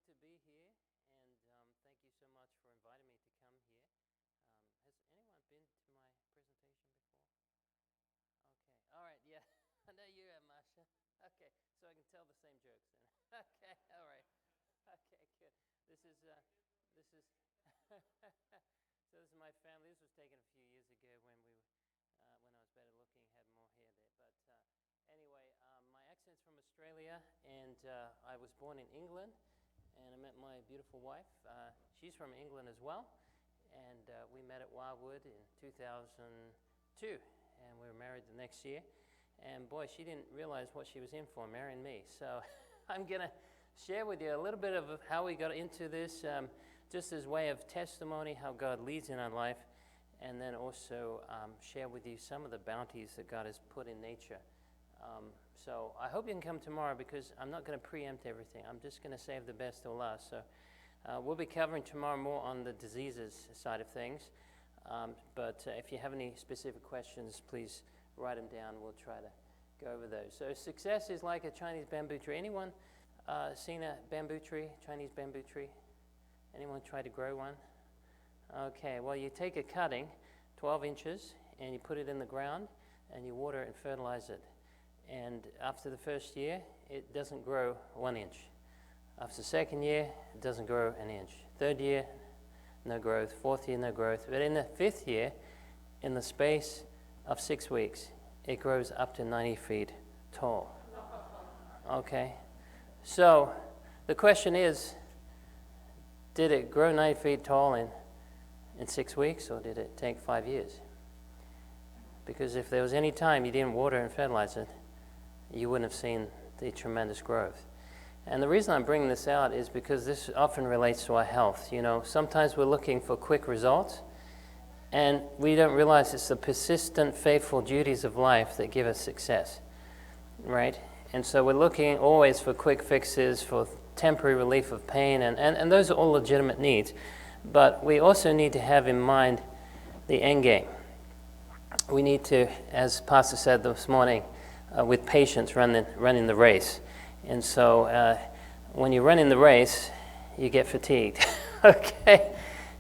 to be here, and thank you so much for inviting me to come here. Has anyone been to my presentation before? Okay, all right, yeah. I know you have, Masha. Okay, so I can tell the same jokes then. Okay, all right. Okay, good. This is so this is my family. This was taken a few years ago when when I was better looking, had more hair there. But anyway, my accent's from Australia, and I was born in England, and I met my beautiful wife. She's from England as well, and we met at Wellard in 2002, and we were married the next year. And boy, she didn't realize what she was in for, marrying me. So I'm going to share with you a little bit of how we got into this, just as way of testimony, how God leads in our life, and then also share with you some of the bounties that God has put in nature. So I hope you can come tomorrow, because I'm not going to preempt everything. I'm just going to save the best till last. So we'll be covering tomorrow more on the diseases side of things. But if you have any specific questions, please write them down. We'll try to go over those. So success is like a Chinese bamboo tree. Anyone seen a bamboo tree, Chinese bamboo tree? Anyone try to grow one? Okay, well, you take a cutting, 12 inches, and you put it in the ground, and you water it and fertilize it. And after the first year, it doesn't grow 1 inch. After the second year, it doesn't grow an inch. Third year, no growth. Fourth year, no growth. But in the fifth year, in the space of 6 weeks, it grows up to 90 feet tall. Okay? So the question is, did it grow 90 feet tall in 6 weeks, or did it take 5 years? Because if there was any time you didn't water and fertilize it, you wouldn't have seen the tremendous growth. And the reason I'm bringing this out is because this often relates to our health. You know, sometimes we're looking for quick results, and we don't realize it's the persistent, faithful duties of life that give us success, right? And so we're looking always for quick fixes, for temporary relief of pain, and those are all legitimate needs. But we also need to have in mind the end game. We need to, as Pastor said this morning, with patience running the race. And so when you run in the race, you get fatigued. Okay?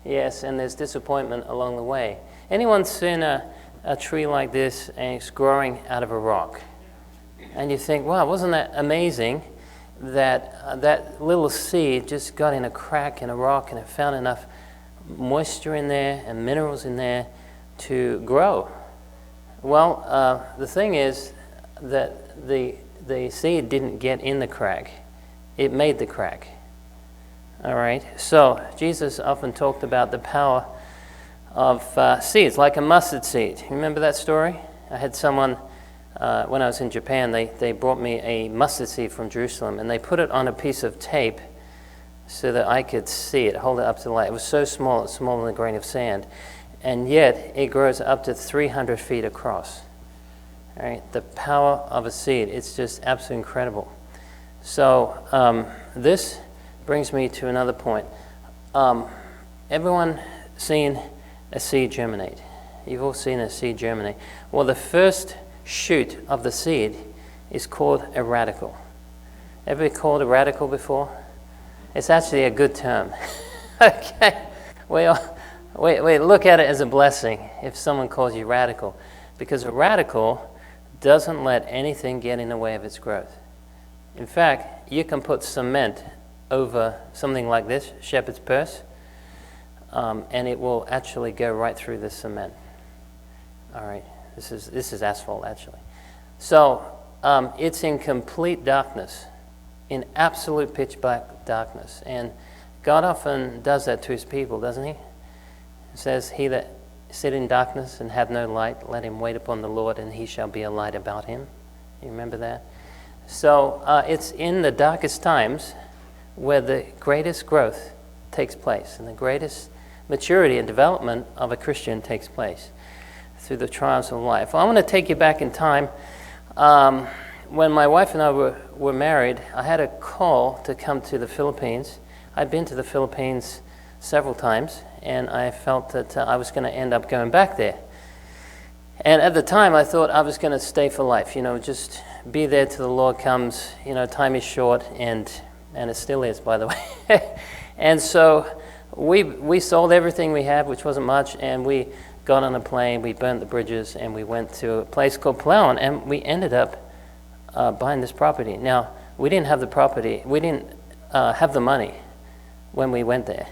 Yes, and there's disappointment along the way. Anyone seen a tree like this, and it's growing out of a rock? And you think, wow, wasn't that amazing that that little seed just got in a crack in a rock, and it found enough moisture in there and minerals in there to grow? Well, the thing is that the seed didn't get in the crack. It made the crack. All right? So Jesus often talked about the power of seeds, like a mustard seed. You remember that story? I had someone, when I was in Japan, they brought me a mustard seed from Jerusalem, and they put it on a piece of tape so that I could see it, hold it up to the light. It was so small, it's smaller than a grain of sand. And yet, it grows up to 300 feet across. All right? The power of a seed, it's just absolutely incredible. So this brings me to another point. Everyone seen a seed germinate? You've all seen a seed germinate. Well, the first shoot of the seed is called a radical. Ever called a radical before? It's actually a good term. Okay? We look at it as a blessing if someone calls you radical, because a radical doesn't let anything get in the way of its growth. In fact, you can put cement over something like this, shepherd's purse, and it will actually go right through the cement. All right, this is asphalt actually. So it's in complete darkness, in absolute pitch black darkness, and God often does that to his people, doesn't he? It says, "He that sit in darkness and have no light, let him wait upon the Lord, and he shall be a light about him." You remember that? So it's in the darkest times where the greatest growth takes place, and the greatest maturity and development of a Christian takes place through the trials of life. Well, I want to take you back in time. When my wife and I were married, I had a call to come to the Philippines. I'd been to the Philippines several times, and I felt that I was going to end up going back there. And at the time, I thought I was going to stay for life, just be there till the Lord comes. Time is short, and and it still is, by the way. And so we sold everything we had, which wasn't much, and we got on a plane, we burnt the bridges, and we went to a place called Palawan, and we ended up buying this property. Now, we didn't have the property, we didn't have the money when we went there.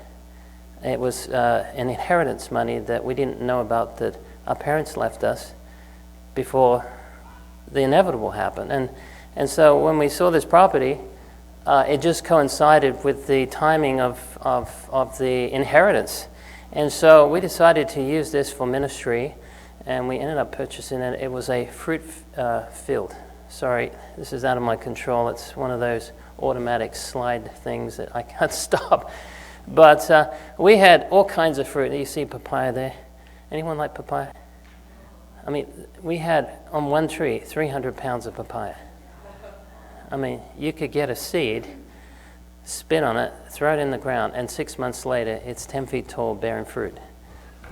It was an inheritance money that we didn't know about, that our parents left us before the inevitable happened. And so when we saw this property, it just coincided with the timing of the inheritance. And so we decided to use this for ministry, and we ended up purchasing it. It was a fruit field. Sorry, this is out of my control. It's one of those automatic slide things that I can't stop. But we had all kinds of fruit. You see papaya there. Anyone like papaya? I mean, we had on one tree 300 pounds of papaya. I mean, you could get a seed, spit on it, throw it in the ground, and 6 months later, it's 10 feet tall, bearing fruit.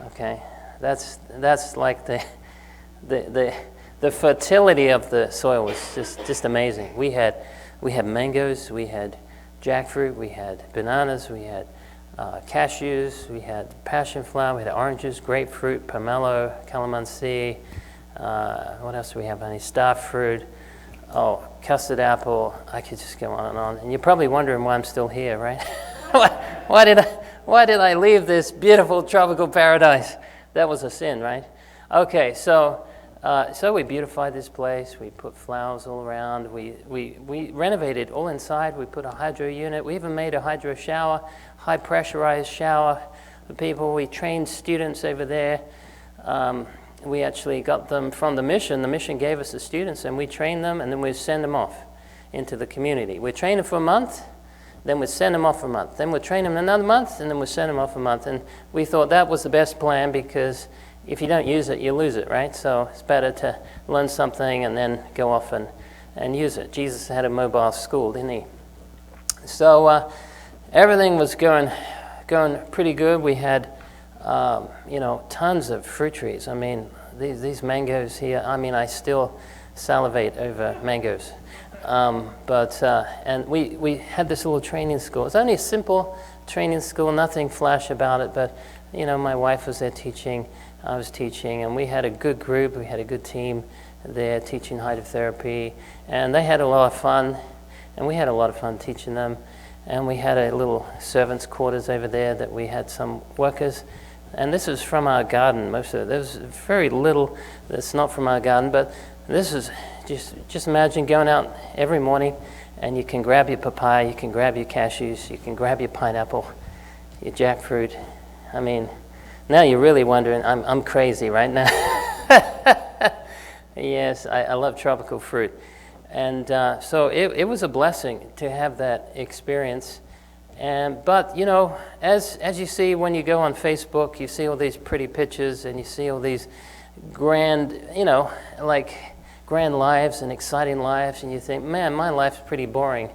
Okay, that's like the fertility of the soil was just amazing. We had mangoes, we had jackfruit, we had bananas, we had cashews, we had passion flower, we had oranges, grapefruit, pomelo, calamansi. What else do we have? Honey, star fruit. Oh, custard apple. I could just go on and on. And you're probably wondering why I'm still here, right? why did I leave this beautiful tropical paradise? That was a sin, right? Okay, so we beautified this place. We put flowers all around. We renovated all inside. We put a hydro unit. We even made a hydro shower, high pressurized shower for people. We trained students over there. We actually got them from the mission. The mission gave us the students, and we trained them, and then we'd send them off into the community. We'd train them for a month, then we'd send them off for a month. Then we'd train them another month, and then we'd send them off for a month. And we thought that was the best plan, because if you don't use it, you lose it, right? So it's better to learn something and then go off and use it. Jesus had a mobile school, didn't he? So everything was going pretty good. We had tons of fruit trees. I mean, these mangoes here, I mean, I still salivate over mangoes. And we had this little training school. It's only a simple training school, nothing flash about it, but, my wife was there teaching, I was teaching, and we had a good group, we had a good team there teaching hydrotherapy, and they had a lot of fun, and we had a lot of fun teaching them. And we had a little servants' quarters over there that we had some workers. And this is from our garden, most of it. There's very little that's not from our garden, but this is just imagine going out every morning, and you can grab your papaya, you can grab your cashews, you can grab your pineapple, your jackfruit. I mean, now you're really wondering, I'm crazy right now. Yes, I love tropical fruit. And so it was a blessing to have that experience. But as you see when you go on Facebook, you see all these pretty pictures, and you see all these grand, grand lives and exciting lives, and you think, man, my life's pretty boring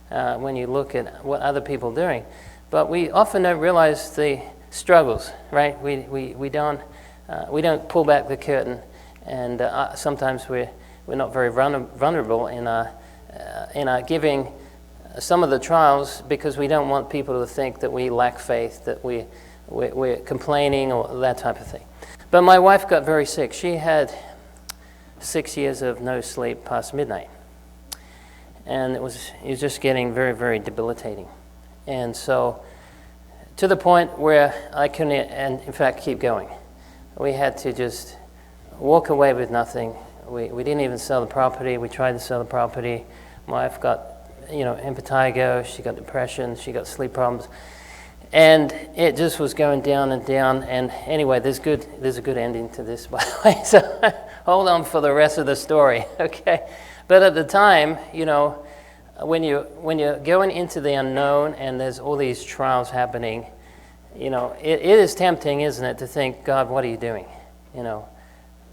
when you look at what other people are doing. But we often don't realize the struggles, right? We don't pull back the curtain, and sometimes we're not very vulnerable in our giving some of the trials, because we don't want people to think that we lack faith, that we're complaining or that type of thing. But my wife got very sick. She had 6 years of no sleep past midnight. And it was just getting very, very debilitating. And so to the point where I couldn't, and in fact, keep going. We had to just walk away with nothing. We didn't even sell the property. We tried to sell the property. My wife got impetigo, she got depression, she got sleep problems, and it just was going down and down. And anyway, there's a good ending to this, by the way, so hold on for the rest of the story, okay? But at the time, when you're going into the unknown and there's all these trials happening, it is tempting, isn't it, to think, God, what are you doing?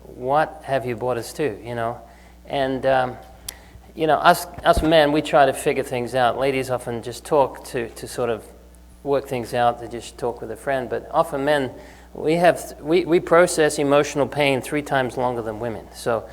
What have you brought us to? And us men, we try to figure things out. Ladies often just talk to sort of work things out. They just talk with a friend. But often men, we process emotional pain 3 times longer than women. So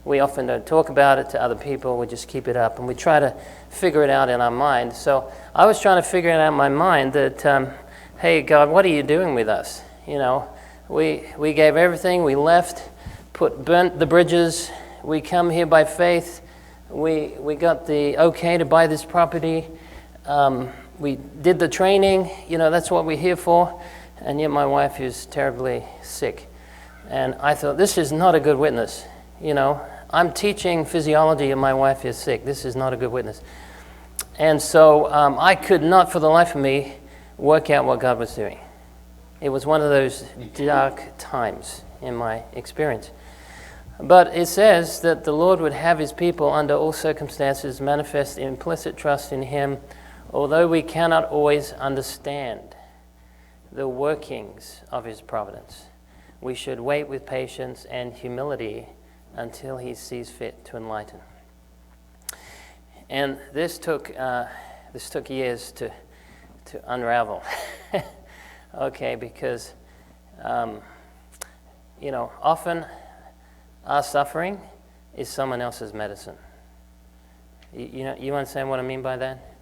we often don't talk about it to other people. We just keep it up, and we try to figure it out in our mind. So I was trying to figure it out in my mind that, hey, God, what are you doing with us? You know, we gave everything. We left, burnt the bridges. We come here by faith. We got the okay to buy this property. We did the training. You know, that's what we're here for. And yet my wife is terribly sick. And I thought, this is not a good witness. You know, I'm teaching physiology and my wife is sick. This is not a good witness. And so I could not for the life of me work out what God was doing. It was one of those dark times in my experience. But it says that the Lord would have his people under all circumstances manifest implicit trust in him, although we cannot always understand the workings of his providence. We should wait with patience and humility until he sees fit to enlighten. And this took years to unravel. Okay, because you know, often our suffering is someone else's medicine. You understand what I mean by that?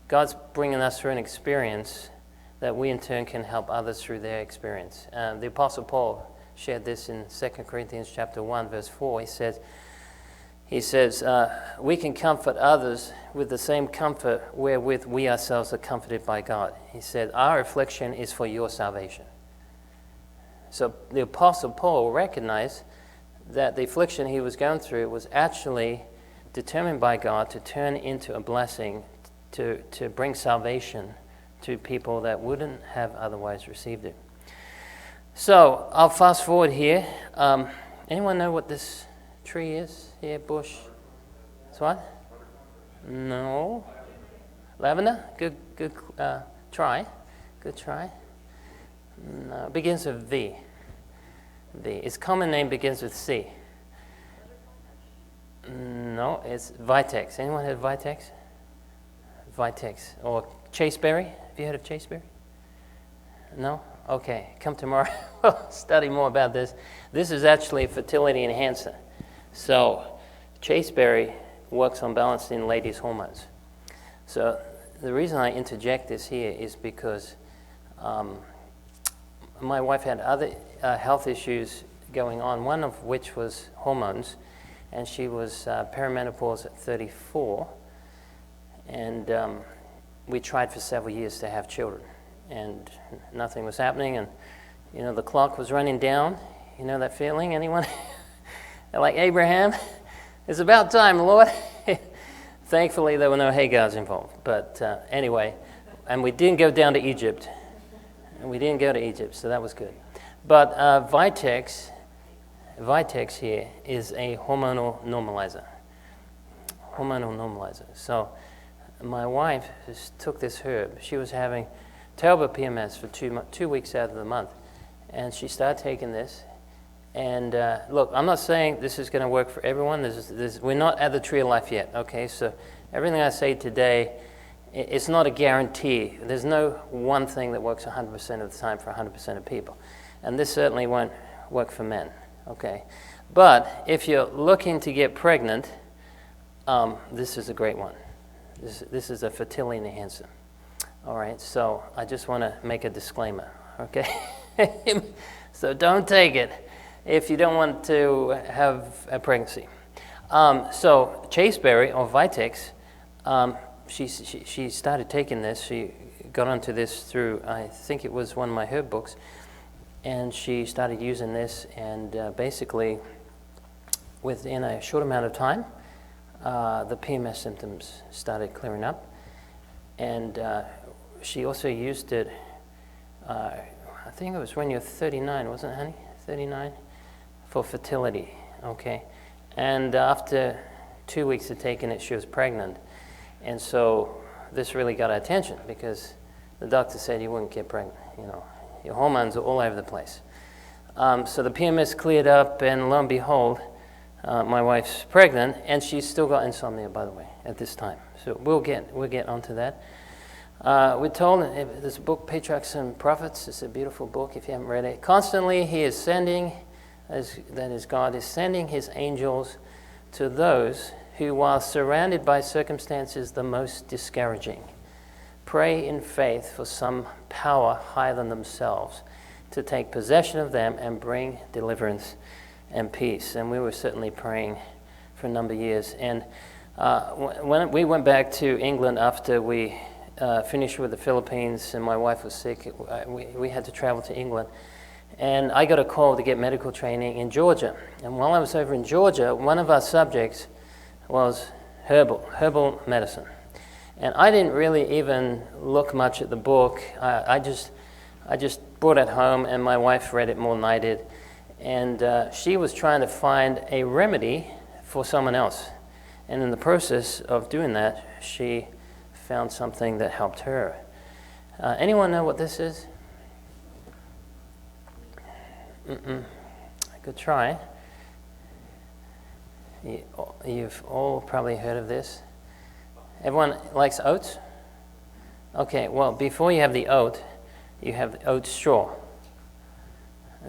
God's bringing us through an experience that we in turn can help others through their experience. The Apostle Paul shared this in 2 Corinthians chapter 1, verse 4. He says, we can comfort others with the same comfort wherewith we ourselves are comforted by God. He said, our affliction is for your salvation. So the Apostle Paul recognized that the affliction he was going through was actually determined by God to turn into a blessing, to bring salvation to people that wouldn't have otherwise received it. So I'll fast forward here. Anyone know what this tree is here? Bush? It's what? No. Lavender? Good try. Good try. No, it begins with V. Its common name begins with C. No, it's Vitex. Anyone heard of Vitex? Vitex. Or chaseberry. Have you heard of chaseberry? No? Okay, come tomorrow. We'll study more about this. This is actually a fertility enhancer. So chaseberry works on balancing ladies' hormones. So the reason I interject this here is because my wife had other health issues going on, one of which was hormones, and she was perimenopause at 34, and we tried for several years to have children, and nothing was happening, and you know, the clock was running down. You know that feeling? Anyone? Like Abraham, it's about time, Lord. Thankfully, there were no Hagars involved, but anyway, and we didn't go down to Egypt. So that was good. But Vitex here is a hormonal normalizer. So my wife just took this herb. She was having terrible PMS for 2 weeks out of the month, and she started taking this. And look, I'm not saying this is going to work for everyone. We're not at the tree of life yet, okay? So everything I say today, it's not a guarantee. There's no one thing that works 100% of the time for 100% of people. And this certainly won't work for men, okay? But if you're looking to get pregnant, this is a great one. This is a fertility enhancer. All right, so I just want to make a disclaimer, okay? So don't take it if you don't want to have a pregnancy. So chaseberry or Vitex, she started taking this. She got onto this through, I think it was one of my herb books, and she started using this, and basically within a short amount of time, the PMS symptoms started clearing up. And she also used it, I think it was when you're 39, wasn't it, honey? 39? For fertility, okay? And after 2 weeks of taking it, she was pregnant. And so this really got our attention because the doctor said you wouldn't get pregnant. You know, your hormones are all over the place. So the PMS cleared up, and lo and behold, my wife's pregnant, and she's still got insomnia, by the way, at this time. So we'll get onto that. We're told there's a book, Patriarchs and Prophets. It's a beautiful book if you haven't read it. Constantly, he is sending, that is, God is sending his angels to those who, while surrounded by circumstances the most discouraging, pray in faith for some power higher than themselves to take possession of them and bring deliverance and peace. And we were certainly praying for a number of years. And when we went back to England after we finished with the Philippines and my wife was sick, we had to travel to England. And I got a call to get medical training in Georgia. And while I was over in Georgia, one of our subjects was herbal medicine. And I didn't really even look much at the book. I just brought it home, and my wife read it more than I did. And she was trying to find a remedy for someone else. And in the process of doing that, she found something that helped her. Anyone know what this is? I could try. You've all probably heard of this. Everyone likes oats? Okay, well, before you have the oat, you have the oat straw.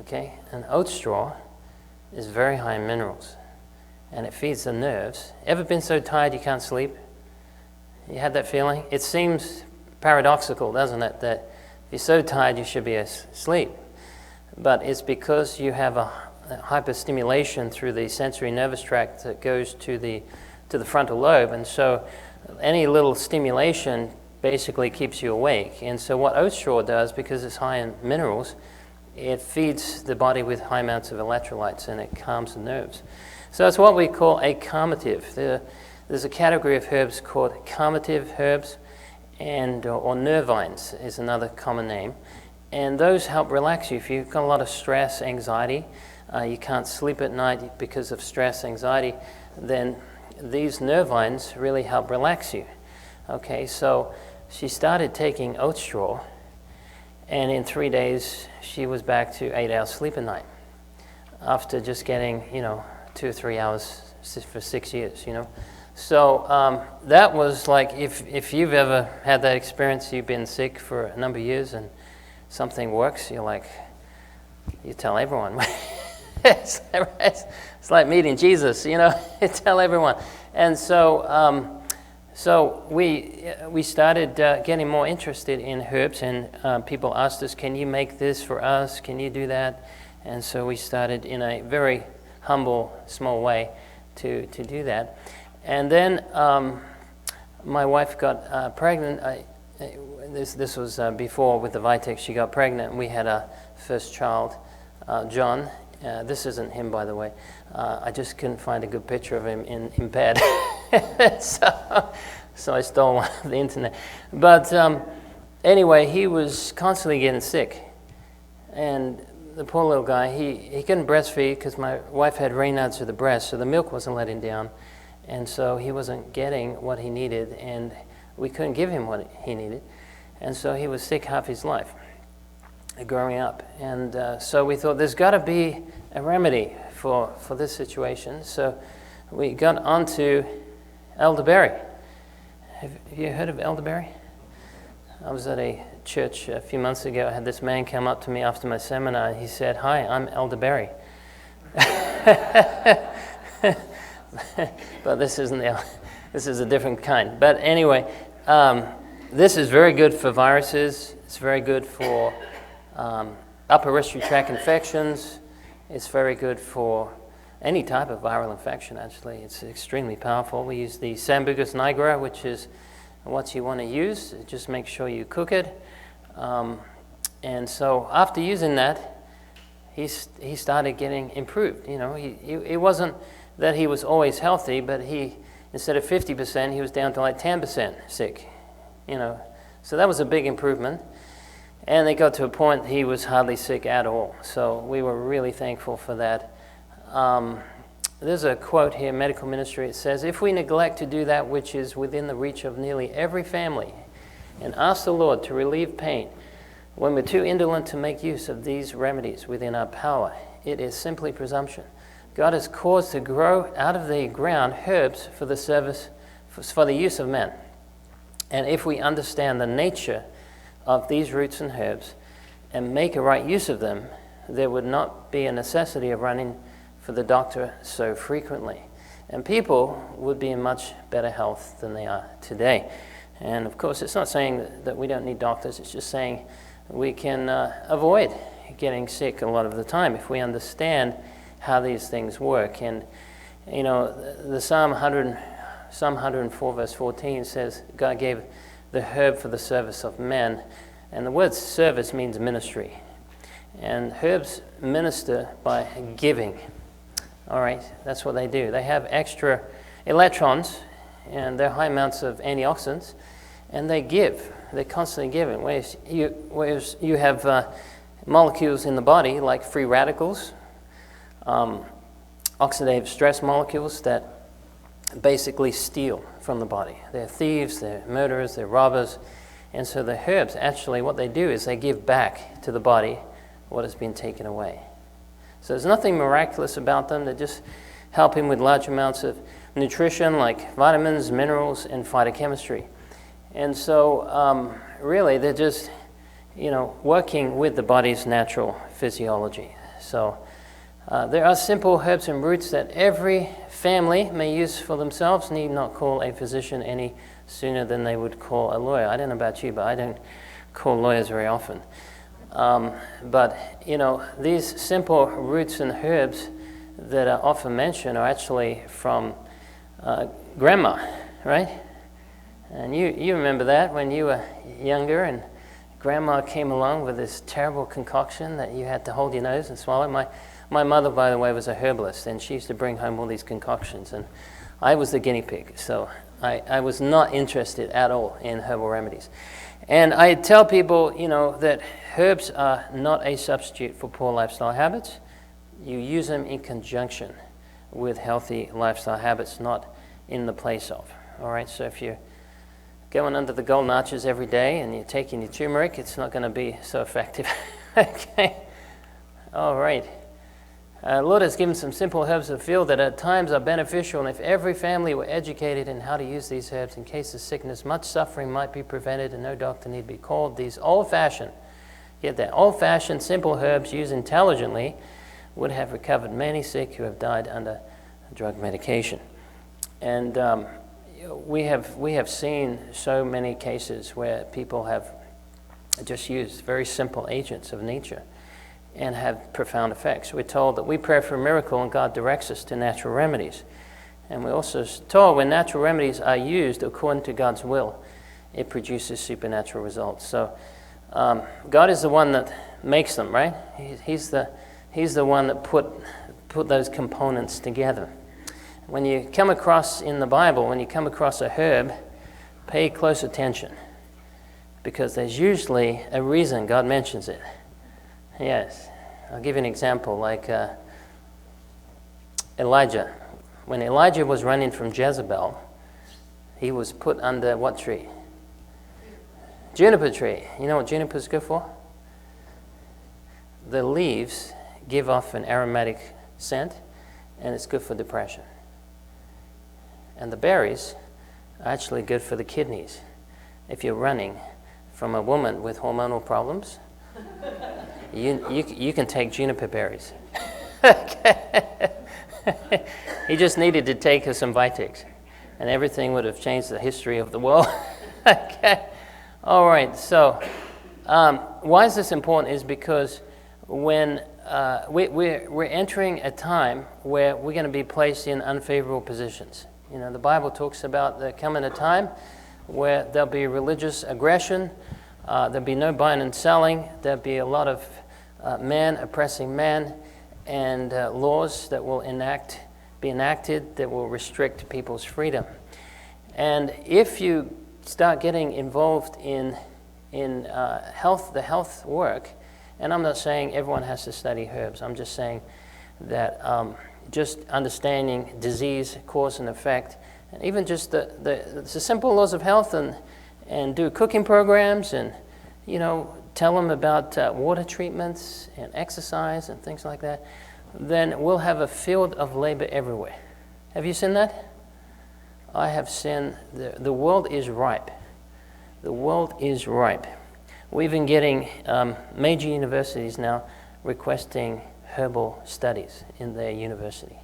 Okay, and oat straw is very high in minerals, and it feeds the nerves. Ever been so tired you can't sleep? You had that feeling? It seems paradoxical, doesn't it, that if you're so tired you should be asleep. But it's because you have a hyperstimulation through the sensory nervous tract that goes to the frontal lobe, and so any little stimulation basically keeps you awake. And so what oat straw does, because it's high in minerals, it feeds the body with high amounts of electrolytes, and it calms the nerves. So it's what we call a calmative. There's a category of herbs called calmative herbs, or nervines is another common name. And those help relax you. If you've got a lot of stress, anxiety, you can't sleep at night because of stress, anxiety, then these nervines really help relax you. Okay, so she started taking oat straw, and in 3 days she was back to 8 hours sleep a night after just getting 2 or 3 hours for 6 years. So that was like, if you've ever had that experience, you've been sick for a number of years and something works, you tell everyone. It's like meeting Jesus, you tell everyone. And so we started getting more interested in herbs, and people asked us, can you make this for us? Can you do that? And so we started in a very humble, small way to do that. And then my wife got pregnant. This was before with the Vitex. She got pregnant, and we had our first child, John. This isn't him, by the way. I just couldn't find a good picture of him in bed. So I stole one off the internet. But anyway, he was constantly getting sick. And the poor little guy, he couldn't breastfeed because my wife had Raynaud's of the breast, so the milk wasn't letting down. And so he wasn't getting what he needed, and we couldn't give him what he needed. And so he was sick half his life growing up. And so we thought there's got to be a remedy for this situation. So we got onto elderberry. Have you heard of elderberry? I was at a church a few months ago. I had this man come up to me after my seminar. He said, "Hi, I'm elderberry." But this isn't this is a different kind. But anyway, this is very good for viruses. It's very good for upper respiratory tract infections. It's very good for any type of viral infection, actually. It's extremely powerful. We use the Sambucus nigra, which is what you want to use. Just make sure you cook it. And so after using that, he started getting improved. It wasn't that he was always healthy, but instead of 50%, he was down to like 10% sick. So that was a big improvement. And they got to a point he was hardly sick at all. So we were really thankful for that. There's a quote here, Medical Ministry. It says, "If we neglect to do that which is within the reach of nearly every family and ask the Lord to relieve pain, when we're too indolent to make use of these remedies within our power, it is simply presumption. God has caused to grow out of the ground herbs for the service, for the use of men. And if we understand the nature of these roots and herbs and make a right use of them, there would not be a necessity of running for the doctor so frequently." and people would be in much better health than they are today. And of course, it's not saying that we don't need doctors, it's just saying we can avoid getting sick a lot of the time if we understand how these things work. And you know, the Psalm 104 verse 14 says, God gave the herb for the service of men. And the word service means ministry. And herbs minister by giving. All right, that's what they do. They have extra electrons, and they're high amounts of antioxidants, and they give. They're constantly giving. Whereas you have molecules in the body, like free radicals, oxidative stress molecules that basically steal from the body. They're thieves, they're murderers, they're robbers. And so the herbs, actually, what they do is they give back to the body what has been taken away. So there's nothing miraculous about them. They just help him with large amounts of nutrition like vitamins, minerals, and phytochemistry. And so really they're just, working with the body's natural physiology. So there are simple herbs and roots that every family may use for themselves, need not call a physician any sooner than they would call a lawyer. I don't know about you, but I don't call lawyers very often. But these simple roots and herbs that are often mentioned are actually from grandma, right? And you remember that when you were younger and grandma came along with this terrible concoction that you had to hold your nose and swallow. My mother, by the way, was a herbalist, and she used to bring home all these concoctions, and I was the guinea pig, so I was not interested at all in herbal remedies. And I tell people, that herbs are not a substitute for poor lifestyle habits. You use them in conjunction with healthy lifestyle habits, not in the place of. All right, so if you're going under the golden arches every day and you're taking your turmeric, it's not going to be so effective. Okay? All right. Lord has given some simple herbs of the field that at times are beneficial, and if every family were educated in how to use these herbs in case of sickness, much suffering might be prevented and no doctor need be called. These old-fashioned, get that, old-fashioned simple herbs used intelligently would have recovered many sick who have died under drug medication. And we have seen so many cases where people have just used very simple agents of nature and have profound effects. We're told that we pray for a miracle and God directs us to natural remedies. And we're also told when natural remedies are used according to God's will, it produces supernatural results. So God is the one that makes them, right? He's the one that put those components together. When you come across in the Bible, when you come across a herb, pay close attention, because there's usually a reason God mentions it. Yes, I'll give you an example, like Elijah. When Elijah was running from Jezebel, he was put under what tree? Juniper tree. You know what juniper is good for? The leaves give off an aromatic scent, and it's good for depression. And the berries are actually good for the kidneys. If you're running from a woman with hormonal problems, you can take juniper berries. He just needed to take her some Vitex, and everything would have changed the history of the world. Okay. All right. So, why is this important? Is because when we're entering a time where we're going to be placed in unfavorable positions. The Bible talks about there coming a time where there'll be religious aggression. There'll be no buying and selling. There'll be a lot of man oppressing man, and laws that will be enacted that will restrict people's freedom. And if you start getting involved in the health work, and I'm not saying everyone has to study herbs. I'm just saying that just understanding disease, cause and effect, and even just the simple laws of health, and do cooking programs, and tell them about water treatments and exercise and things like that, then we'll have a field of labor everywhere. Have you seen that? I have seen the world is ripe. The world is ripe. We're even getting major universities now requesting herbal studies in their university.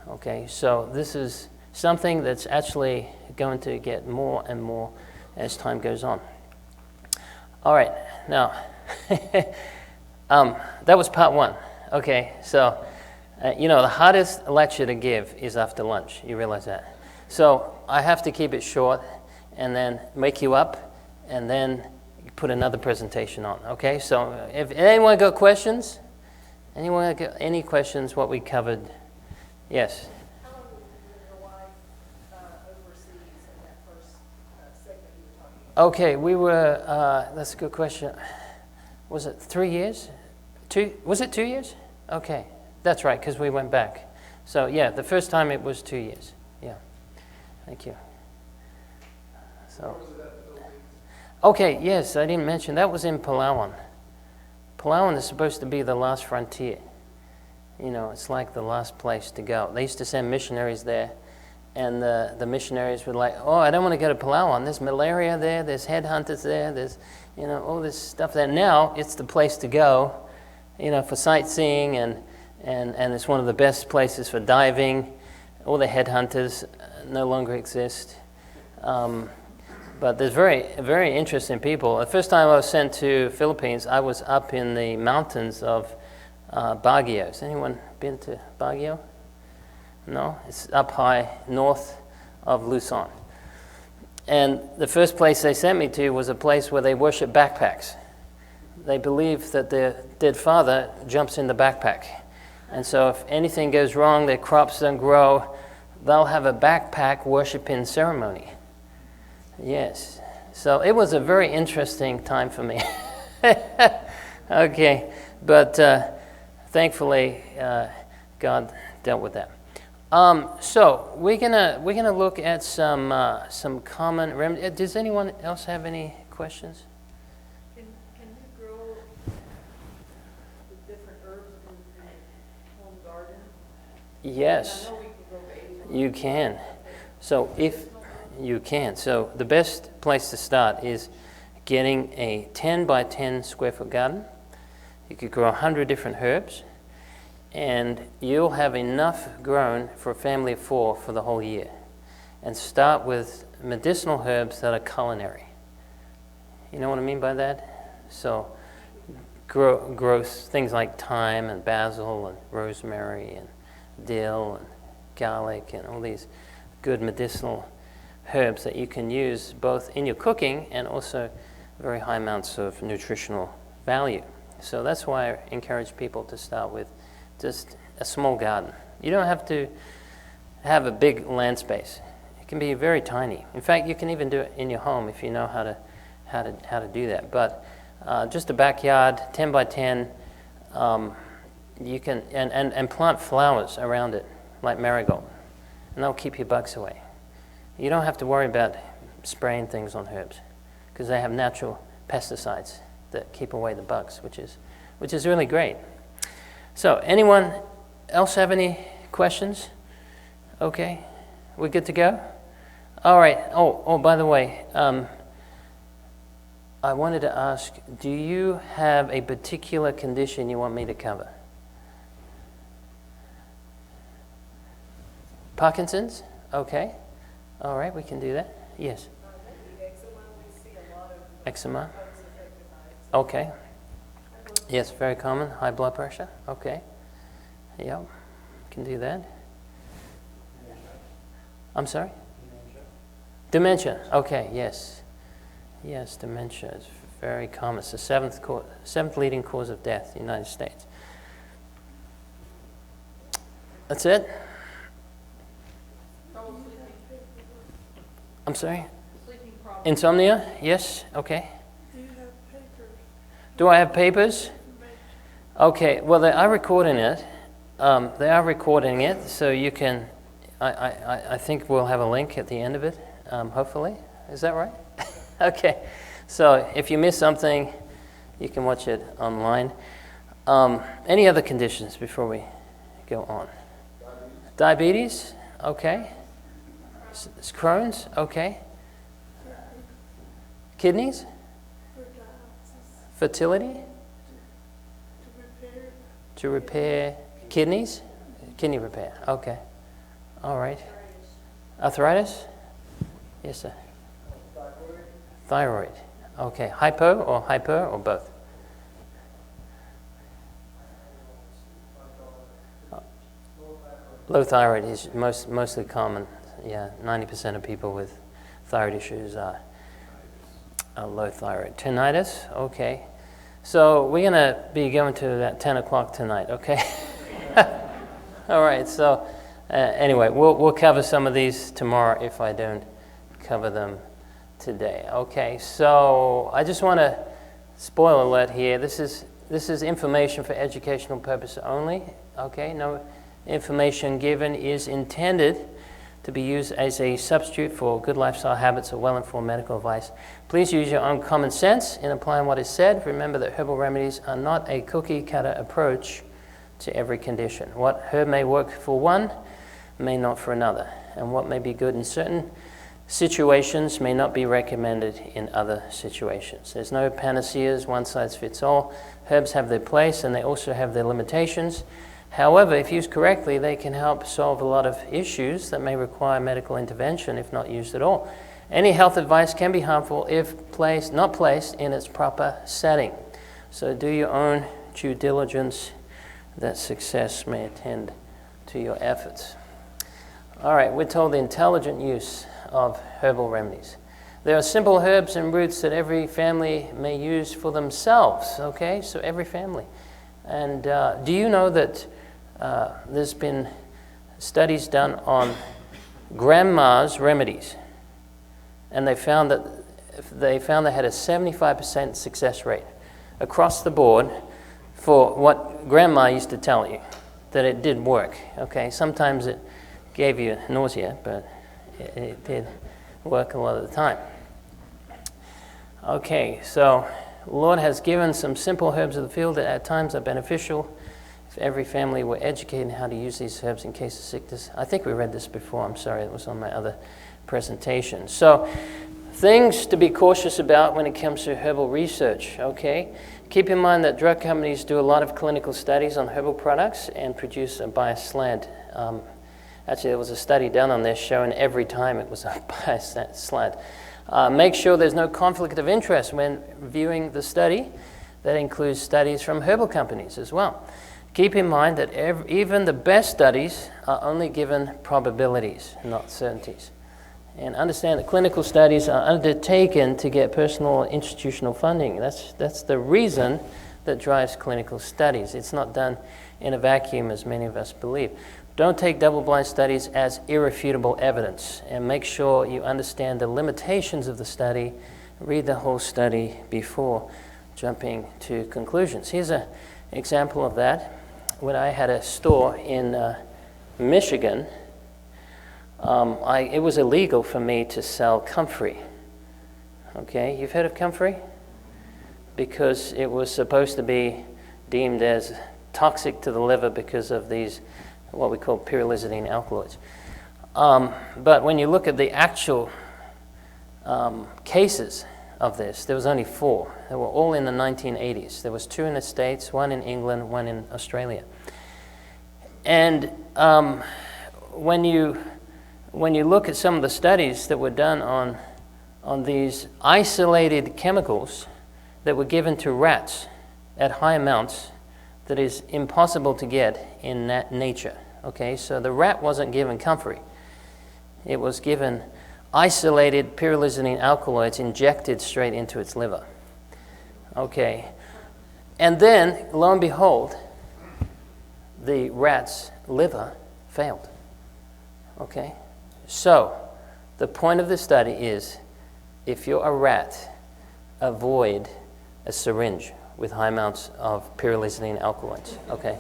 Okay, so this is something that's actually going to get more and more as time goes on. All right, now, that was part one. Okay, so, the hardest lecture to give is after lunch. You realize that? So I have to keep it short and then wake you up and then put another presentation on. Okay, so if anyone got questions? Anyone got any questions what we covered? Yes? How long was your wife overseas in that first segment you were talking about? Okay, we were, that's a good question. Was it 3 years? Was it 2 years? Okay, that's right, because we went back. So yeah, the first time it was 2 years. Yeah, thank you. So. Where was it at, the Philippines? Okay, yes, I didn't mention, that was in Palawan. Palawan is supposed to be the last frontier. It's like the last place to go. They used to send missionaries there, and the missionaries were like, oh, I don't want to go to Palawan. There's malaria there, there's headhunters there, there's, all this stuff there. Now, it's the place to go, for sightseeing, and it's one of the best places for diving. All the headhunters no longer exist. But there's very, very interesting people. The first time I was sent to Philippines, I was up in the mountains of Baguio. Has anyone been to Baguio? No? It's up high north of Luzon. And the first place they sent me to was a place where they worship backpacks. They believe that their dead father jumps in the backpack. And so if anything goes wrong, their crops don't grow, they'll have a backpack worshiping ceremony. Yes. So it was a very interesting time for me. Okay. But thankfully, God dealt with that. So we're gonna look at some common remedies. Does anyone else have any questions? Can you grow the different herbs in your home garden? Yes, I know we can grow basil. you can. So if you can. So the best place to start is getting a 10 by 10 square foot garden. You could grow 100 different herbs, and you'll have enough grown for a family of 4 for the whole year. And start with medicinal herbs that are culinary. You know what I mean by that? So grow things like thyme and basil and rosemary and dill and garlic and all these good medicinal herbs that you can use both in your cooking and also very high amounts of nutritional value. So that's why I encourage people to start with just a small garden. You don't have to have a big land space. It can be very tiny. In fact, you can even do it in your home if you know how to do that. But just a backyard, 10 by 10, you can and plant flowers around it like marigold, and they'll keep your bugs away. You don't have to worry about spraying things on herbs because they have natural pesticides that keep away the bugs, which is really great. So anyone else have any questions? Okay, we're good to go? All right. Oh, by the way, I wanted to ask, do you have a particular condition you want me to cover? Parkinson's? Okay. All right, we can do that. Yes. Maybe eczema, we see a lot of Eczema? bugs affected by eczema. Okay. Yes, very common. High blood pressure. Okay. Yep. Can do that. I'm sorry? Dementia. Okay, yes. Yes, dementia is very common. It's the seventh leading cause of death in the United States. That's it? I'm sorry? Sleeping problem. Insomnia? Yes? Okay. Do you have papers? Do I have papers? Okay, well, they are recording it. So you can, I think we'll have a link at the end of it, hopefully. Is that right? Okay, so if you miss something, you can watch it online. Any other conditions before we go on? Diabetes? Okay. It's Crohn's? Okay. Kidneys? Fertility? To repair kidneys? Kidney repair. Okay. All right. Arthritis? Yes, sir. Thyroid. Okay. Hypo or hyper or both? Low thyroid is mostly common. Yeah, 90% of people with thyroid issues are low thyroid. Tinnitus? Okay. So we're going to be going to that 10 o'clock tonight, okay? All right, so anyway, we'll cover some of these tomorrow if I don't cover them today. Okay, so I just want to spoiler alert here. This is information for educational purpose only, okay? No information given is intended to be used as a substitute for good lifestyle habits or well-informed medical advice. Please use your own common sense in applying what is said. Remember that herbal remedies are not a cookie-cutter approach to every condition. What herb may work for one may not for another, and what may be good in certain situations may not be recommended in other situations. There's no panaceas, one size fits all. Herbs have their place, and they also have their limitations. However, if used correctly, they can help solve a lot of issues that may require medical intervention if not used at all. Any health advice can be harmful if not placed in its proper setting. So do your own due diligence that success may attend to your efforts. All right, we're told the intelligent use of herbal remedies. There are simple herbs and roots that every family may use for themselves, okay? So every family. And do you know that there's been studies done on grandma's remedies, and they found they had a 75% success rate across the board for what grandma used to tell you, that it did work. Okay, sometimes it gave you nausea, but it did work a lot of the time. Okay, so the Lord has given some simple herbs of the field that at times are beneficial. If every family were educated in how to use these herbs in case of sickness. I think we read this before. I'm sorry, it was on my other presentation. So, things to be cautious about when it comes to herbal research, okay? Keep in mind that drug companies do a lot of clinical studies on herbal products and produce a biased slant. Actually, there was a study done on this showing every time it was a biased slant. Make sure there's no conflict of interest when viewing the study. That includes studies from herbal companies as well. Keep in mind that even the best studies are only given probabilities, not certainties. And understand that clinical studies are undertaken to get personal or institutional funding. That's the reason that drives clinical studies. It's not done in a vacuum, as many of us believe. Don't take double-blind studies as irrefutable evidence, and make sure you understand the limitations of the study. Read the whole study before jumping to conclusions. Here's an example of that. When I had a store in Michigan, it was illegal for me to sell comfrey. Okay, you've heard of comfrey? Because it was supposed to be deemed as toxic to the liver because of these, what we call pyrrolizidine alkaloids. But when you look at the actual cases of this, there was only 4. They were all in the 1980s. There was 2 in the States, 1 in England, 1 in Australia. And when you look at some of the studies that were done on these isolated chemicals that were given to rats at high amounts that is impossible to get in nature. Okay, so the rat wasn't given comfrey. It was given isolated pyrrolizidine alkaloids injected straight into its liver. Okay, and then, lo and behold, the rat's liver failed. Okay, so the point of the study is, if you're a rat, avoid a syringe with high amounts of pyrrolizidine alkaloids. Okay,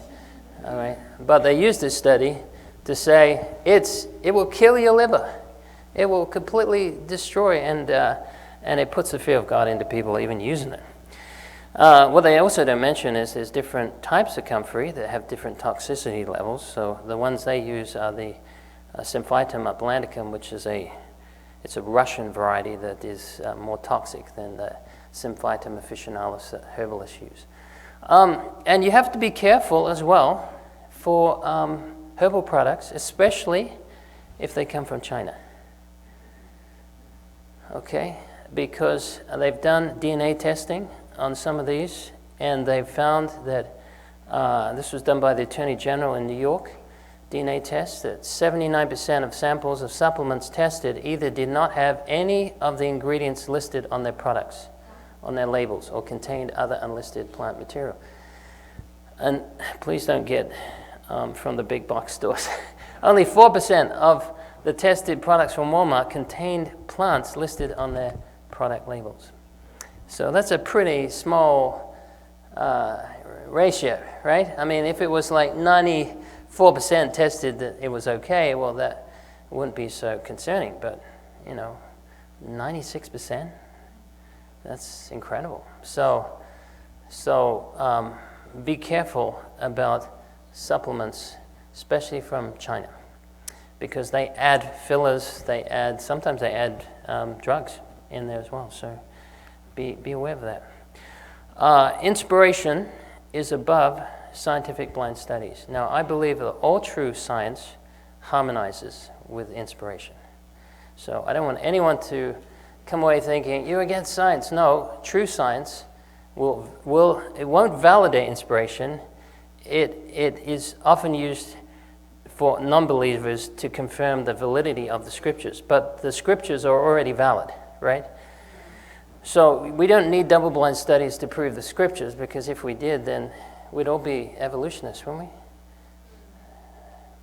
all right. But they used this study to say it will kill your liver. It will completely destroy, and it puts the fear of God into people even using it. What they also don't mention is there's different types of comfrey that have different toxicity levels. So the ones they use are the Symphytum atlanticum, which is it's a Russian variety that is more toxic than the Symphytum officinalis that herbalists use. And you have to be careful as well for herbal products, especially if they come from China? Okay, because they've done DNA testing on some of these, and they've found that this was done by the Attorney General in New York, DNA tests, that 79% of samples of supplements tested either did not have any of the ingredients listed on their products, on their labels, or contained other unlisted plant material. And please don't get from the big box stores. Only 4% of the tested products from Walmart contained plants listed on their product labels. So that's a pretty small ratio, right? I mean, if it was like 94% tested that it was okay, well, that wouldn't be so concerning. But, 96%, that's incredible. So be careful about supplements, especially from China, because they add fillers, sometimes they add drugs in there as well. So be aware of that. Inspiration is above scientific blind studies. Now, I believe that all true science harmonizes with inspiration. So I don't want anyone to come away thinking, you're against science. No, true science it won't validate inspiration. It is often used for non-believers to confirm the validity of the scriptures. But the scriptures are already valid, right? So we don't need double-blind studies to prove the scriptures, because if we did, then we'd all be evolutionists, wouldn't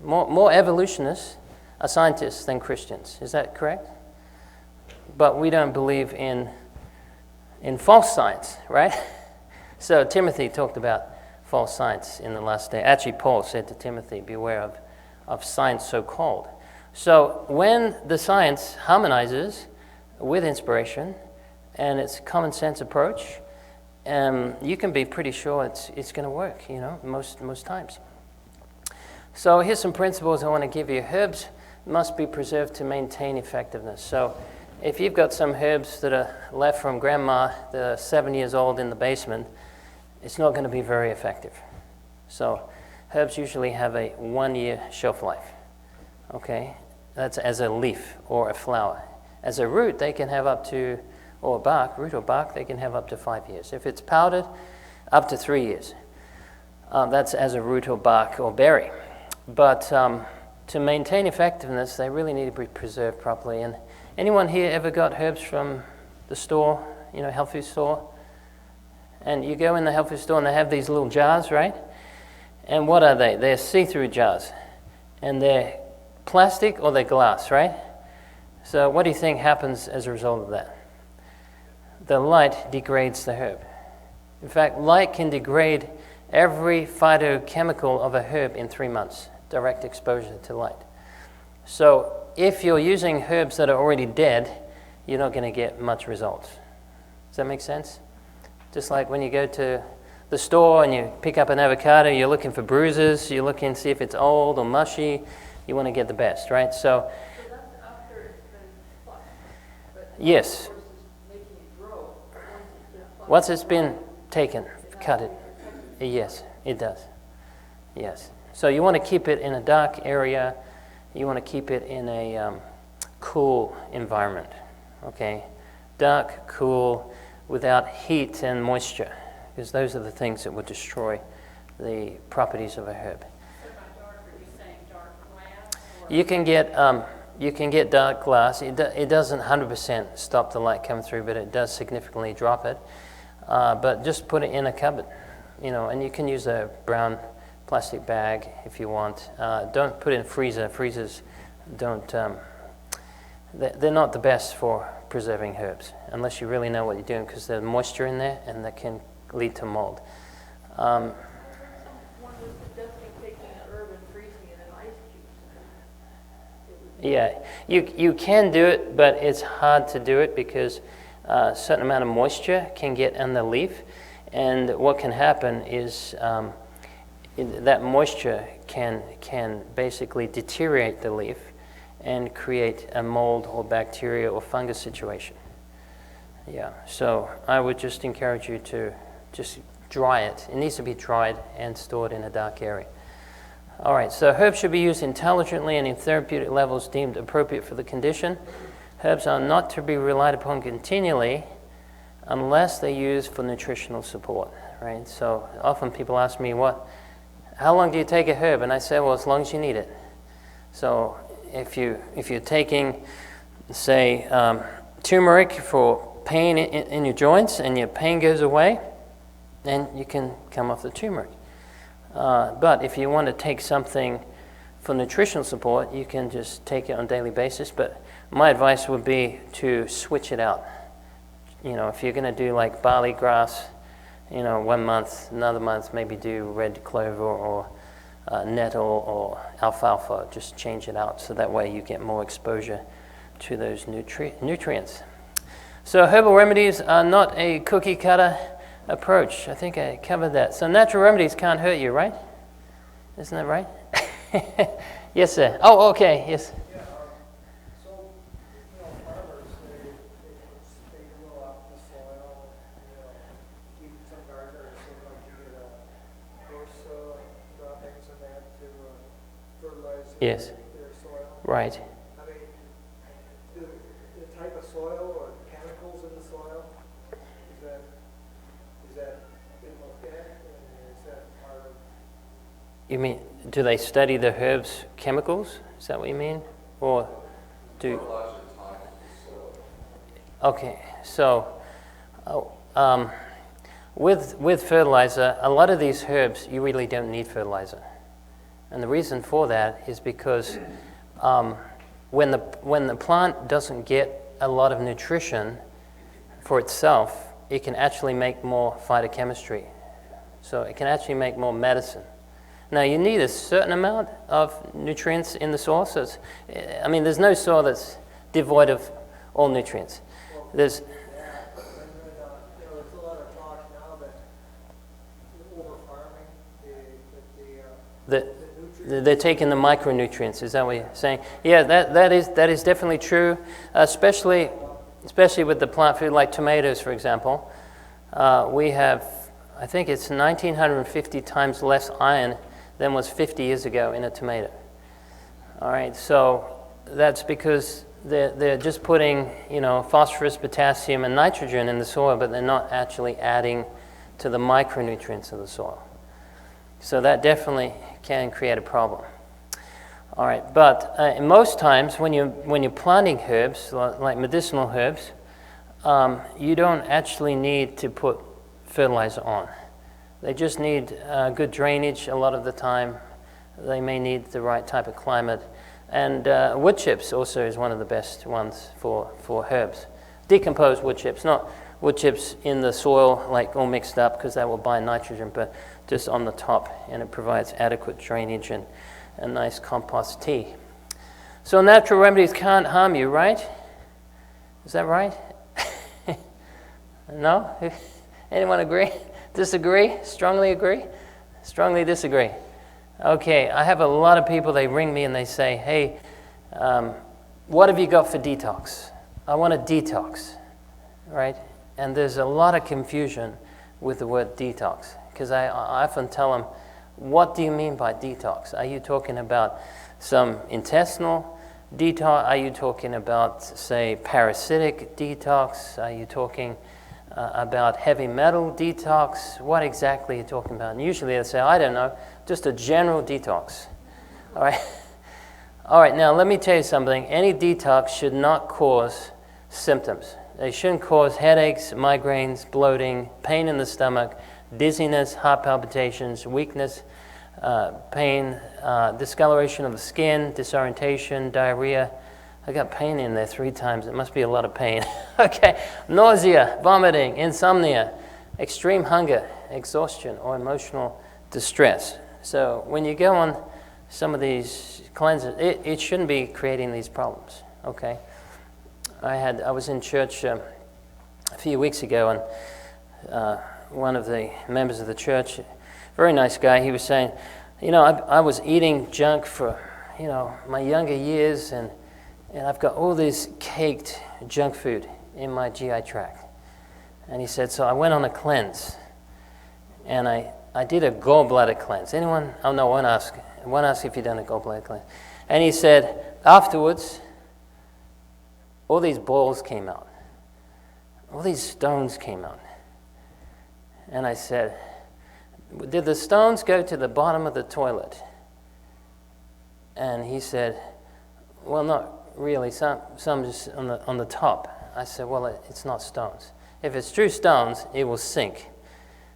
we? More evolutionists are scientists than Christians. Is that correct? But we don't believe in false science, right? So Timothy talked about false science in the last day. Actually, Paul said to Timothy, beware of science so-called. So when the science harmonizes with inspiration and its common sense approach, you can be pretty sure it's going to work, most times. So here's some principles I want to give you. Herbs must be preserved to maintain effectiveness. So if you've got some herbs that are left from grandma that are 7 years old in the basement, it's not going to be very effective. So herbs usually have a 1-year shelf life. Okay? That's as a leaf or a flower. As a root, they can have up to, or bark, root or bark, they can have up to 5 years. If it's powdered, up to 3 years. That's as a root or bark or berry. But to maintain effectiveness, they really need to be preserved properly. And anyone here ever got herbs from the store, health food store? And you go in the health food store and they have these little jars, right? And what are they? They're see-through jars. And they're plastic or they're glass, right? So what do you think happens as a result of that? The light degrades the herb. In fact, light can degrade every phytochemical of a herb in 3 months, direct exposure to light. So if you're using herbs that are already dead, you're not going to get much results. Does that make sense? Just like when you go to the store and you pick up an avocado, you're looking for bruises, you're looking to see if it's old or mushy, you want to get the best, right? So that's after it's been plucked. But yes. of course, it's making it grow. Once it's been taken, cut it. Yes, it does. Yes. So you want to keep it in a dark area. You want to keep it in a cool environment. Okay? Dark, cool, without heat and moisture, because those are the things that would destroy the properties of a herb. So by dark, are you saying dark glass? You can get dark glass. It doesn't 100% stop the light coming through, but it does significantly drop it. But just put it in a cupboard, and you can use a brown plastic bag if you want. Don't put it in a freezer. Freezers don't. They're not the best for preserving herbs, unless you really know what you're doing, because there's moisture in there, and that can lead to mold. Someone was suggesting taking an herb and freezing it in ice cubes. Yeah, you can do it, but it's hard to do it because a certain amount of moisture can get in the leaf, and what can happen is that moisture can basically deteriorate the leaf and create a mold or bacteria or fungus situation. Yeah, so I would just encourage you to just dry it. It needs to be dried and stored in a dark area. All right, so herbs should be used intelligently and in therapeutic levels deemed appropriate for the condition. Herbs are not to be relied upon continually unless they're used for nutritional support, right? So often people ask me, how long do you take a herb? And I say, well, as long as you need it. So if you're taking, say, turmeric for pain in your joints and your pain goes away, then you can come off the turmeric. But if you want to take something for nutritional support, you can just take it on a daily basis. But my advice would be to switch it out. If you're going to do like barley grass, 1 month, another month maybe do red clover or nettle or alfalfa. Just change it out so that way you get more exposure to those nutrients. So herbal remedies are not a cookie cutter approach. I think I covered that. So natural remedies can't hurt you, right? Isn't that right? Yes, sir. Oh, okay. Yes. Yeah, so, farmers, they roll out the soil, keep some gardeners, you get those droppings and that to fertilize Yes. their soil. Right. I mean, the type of soil or chemicals in the soil, is that been looked at, and is that part of? You mean, do they study the herbs' chemicals? Is that what you mean? Or do... Okay, so with fertilizer, a lot of these herbs, you really don't need fertilizer. And the reason for that is because when the plant doesn't get a lot of nutrition for itself, it can actually make more phytochemistry. So it can actually make more medicine. Now, you need a certain amount of nutrients in the soil. So there's no soil that's devoid of all nutrients. There's... There's a lot of talk now that over farming, They're taking the micronutrients. Is that what you're saying? Yeah, that is definitely true, especially with the plant food like tomatoes, for example. We have, I think it's 1,950 times less iron than was 50 years ago in a tomato. All right, so that's because they're just putting, phosphorus, potassium, and nitrogen in the soil, but they're not actually adding to the micronutrients of the soil. So that definitely can create a problem. All right, but most times when you're planting herbs, like medicinal herbs, you don't actually need to put fertilizer on. They just need good drainage a lot of the time. They may need the right type of climate. And wood chips also is one of the best ones for herbs. Decomposed wood chips, not wood chips in the soil like all mixed up because that will bind nitrogen, but just on the top, and it provides adequate drainage and a nice compost tea. So natural remedies can't harm you, right? Is that right? No? Anyone agree? Disagree? Strongly agree? Strongly disagree. Okay, I have a lot of people, they ring me and they say, hey, what have you got for detox? I want a detox, right? And there's a lot of confusion with the word detox because I often tell them, what do you mean by detox? Are you talking about some intestinal detox? Are you talking about, say, parasitic detox? Are you talking about heavy metal detox? What exactly are you talking about? And usually they say, I don't know, just a general detox. All right. All right, now let me tell you something. Any detox should not cause symptoms. They shouldn't cause headaches, migraines, bloating, pain in the stomach, dizziness, heart palpitations, weakness, pain, discoloration of the skin, disorientation, diarrhea. I got pain in there 3 times. It must be a lot of pain. Okay. Nausea, vomiting, insomnia, extreme hunger, exhaustion, or emotional distress. So when you go on some of these cleanses, it shouldn't be creating these problems. Okay. I was in church a few weeks ago, and one of the members of the church, very nice guy, he was saying, I was eating junk for, my younger years, and I've got all this caked junk food in my GI tract. And he said, so I went on a cleanse, and I I did a gallbladder cleanse. Anyone? Oh no, one ask if you've done a gallbladder cleanse. And he said, afterwards, all these balls came out. All these stones came out. And I said, did the stones go to the bottom of the toilet? And he said, well, not really. Some just on the top. I said, well, it's not stones. If it's true stones, it will sink.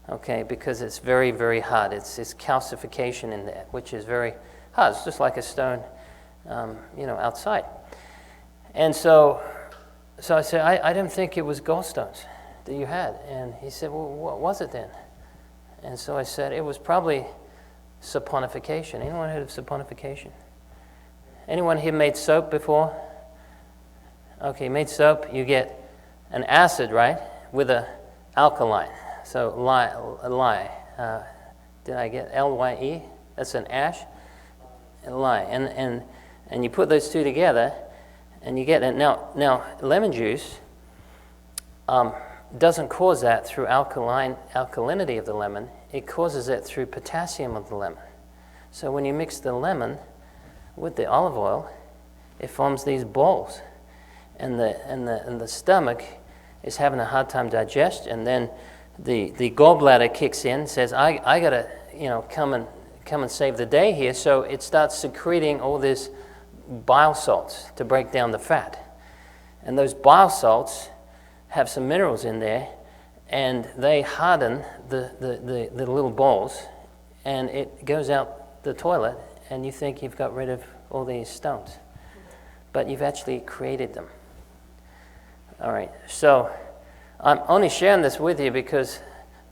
Okay, because it's very, very hard. It's calcification in there, which is very hard. It's just like a stone, outside. And so I said, I didn't think it was gallstones that you had. And he said, well, what was it then? And so I said, it was probably saponification. Anyone heard of saponification? Anyone here made soap before? Okay, made soap. You get an acid, right, with an alkaline. So lye. Did I get L-Y-E? That's an ash. And lye. And you put those two together, and you get it. Now lemon juice doesn't cause that through alkalinity of the lemon. It causes it through potassium of the lemon. So when you mix the lemon with the olive oil, it forms these balls, and the stomach is having a hard time digesting, and then the gallbladder kicks in, says, I gotta come and save the day here. So it starts secreting all these bile salts to break down the fat, and those bile salts have some minerals in there, and they harden the little balls, and it goes out the toilet, and you think you've got rid of all these stones, but you've actually created them. All right, so I'm only sharing this with you because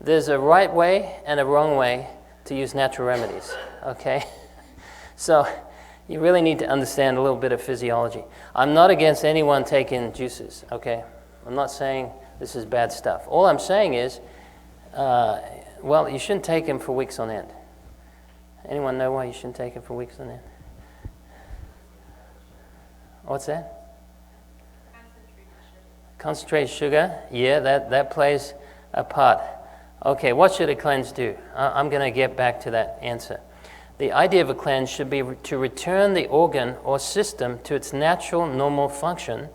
there's a right way and a wrong way to use natural remedies, okay? So you really need to understand a little bit of physiology. I'm not against anyone taking juices, okay? I'm not saying this is bad stuff. All I'm saying is, you shouldn't take them for weeks on end. Anyone know why you shouldn't take them for weeks on end? What's that? Concentrated sugar. Yeah, that plays a part. Okay, what should a cleanse do? I'm going to get back to that answer. The idea of a cleanse should be to return the organ or system to its natural, normal function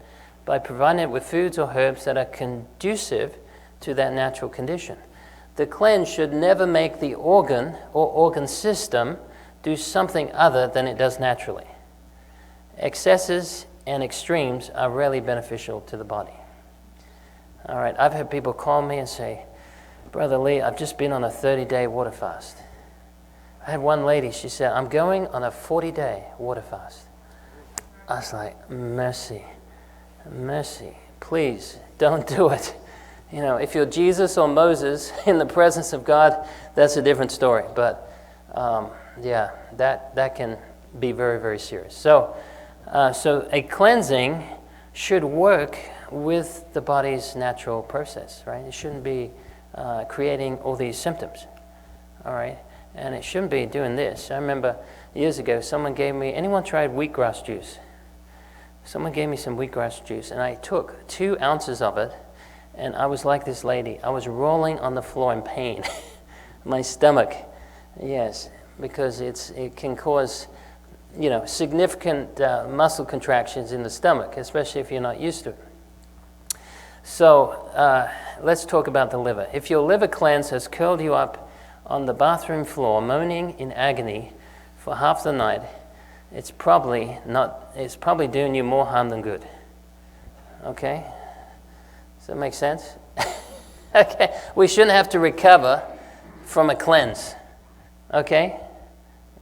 by providing it with foods or herbs that are conducive to that natural condition. The cleanse should never make the organ or organ system do something other than it does naturally. Excesses and extremes are rarely beneficial to the body. All right, I've had people call me and say, Brother Lee, I've just been on a 30-day water fast. I had one lady, she said, I'm going on a 40-day water fast. I was like, mercy, please don't do it. If you're Jesus or Moses in the presence of God, that's a different story. But that can be very, very serious. So a cleansing should work with the body's natural process, right? It shouldn't be creating all these symptoms, all right? And it shouldn't be doing this. I remember years ago, anyone tried wheatgrass juice? Someone gave me some wheatgrass juice, and I took 2 ounces of it, and I was like this lady. I was rolling on the floor in pain. My stomach, yes, because it can cause, significant muscle contractions in the stomach, especially if you're not used to it. So let's talk about the liver. If your liver cleanse has curled you up on the bathroom floor, moaning in agony for half the night, it's probably doing you more harm than good. Okay? Does that make sense? Okay. We shouldn't have to recover from a cleanse. Okay?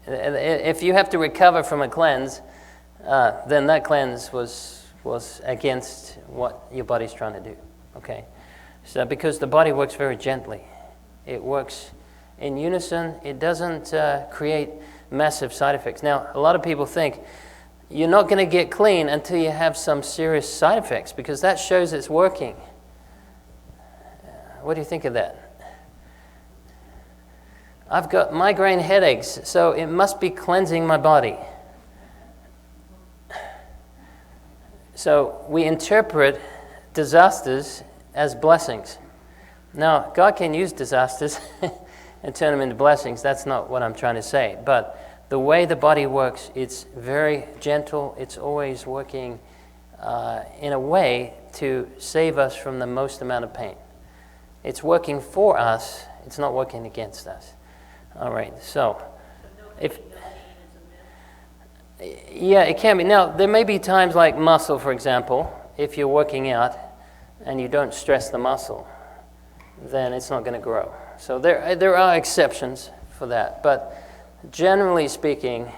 If you have to recover from a cleanse, then that cleanse was against what your body's trying to do. Okay? So because the body works very gently. It works in unison. It doesn't create massive side effects. Now, a lot of people think you're not going to get clean until you have some serious side effects, because that shows it's working. What do you think of that? I've got migraine headaches, so it must be cleansing my body. So we interpret disasters as blessings. Now, God can use disasters and turn them into blessings. That's not what I'm trying to say. But the way the body works, it's very gentle. It's always working in a way to save us from the most amount of pain. It's working for us. It's not working against us. All right, so if... Yeah, it can be. Now, there may be times like muscle, for example. If you're working out and you don't stress the muscle, then it's not going to grow. So there are exceptions for that. But generally speaking,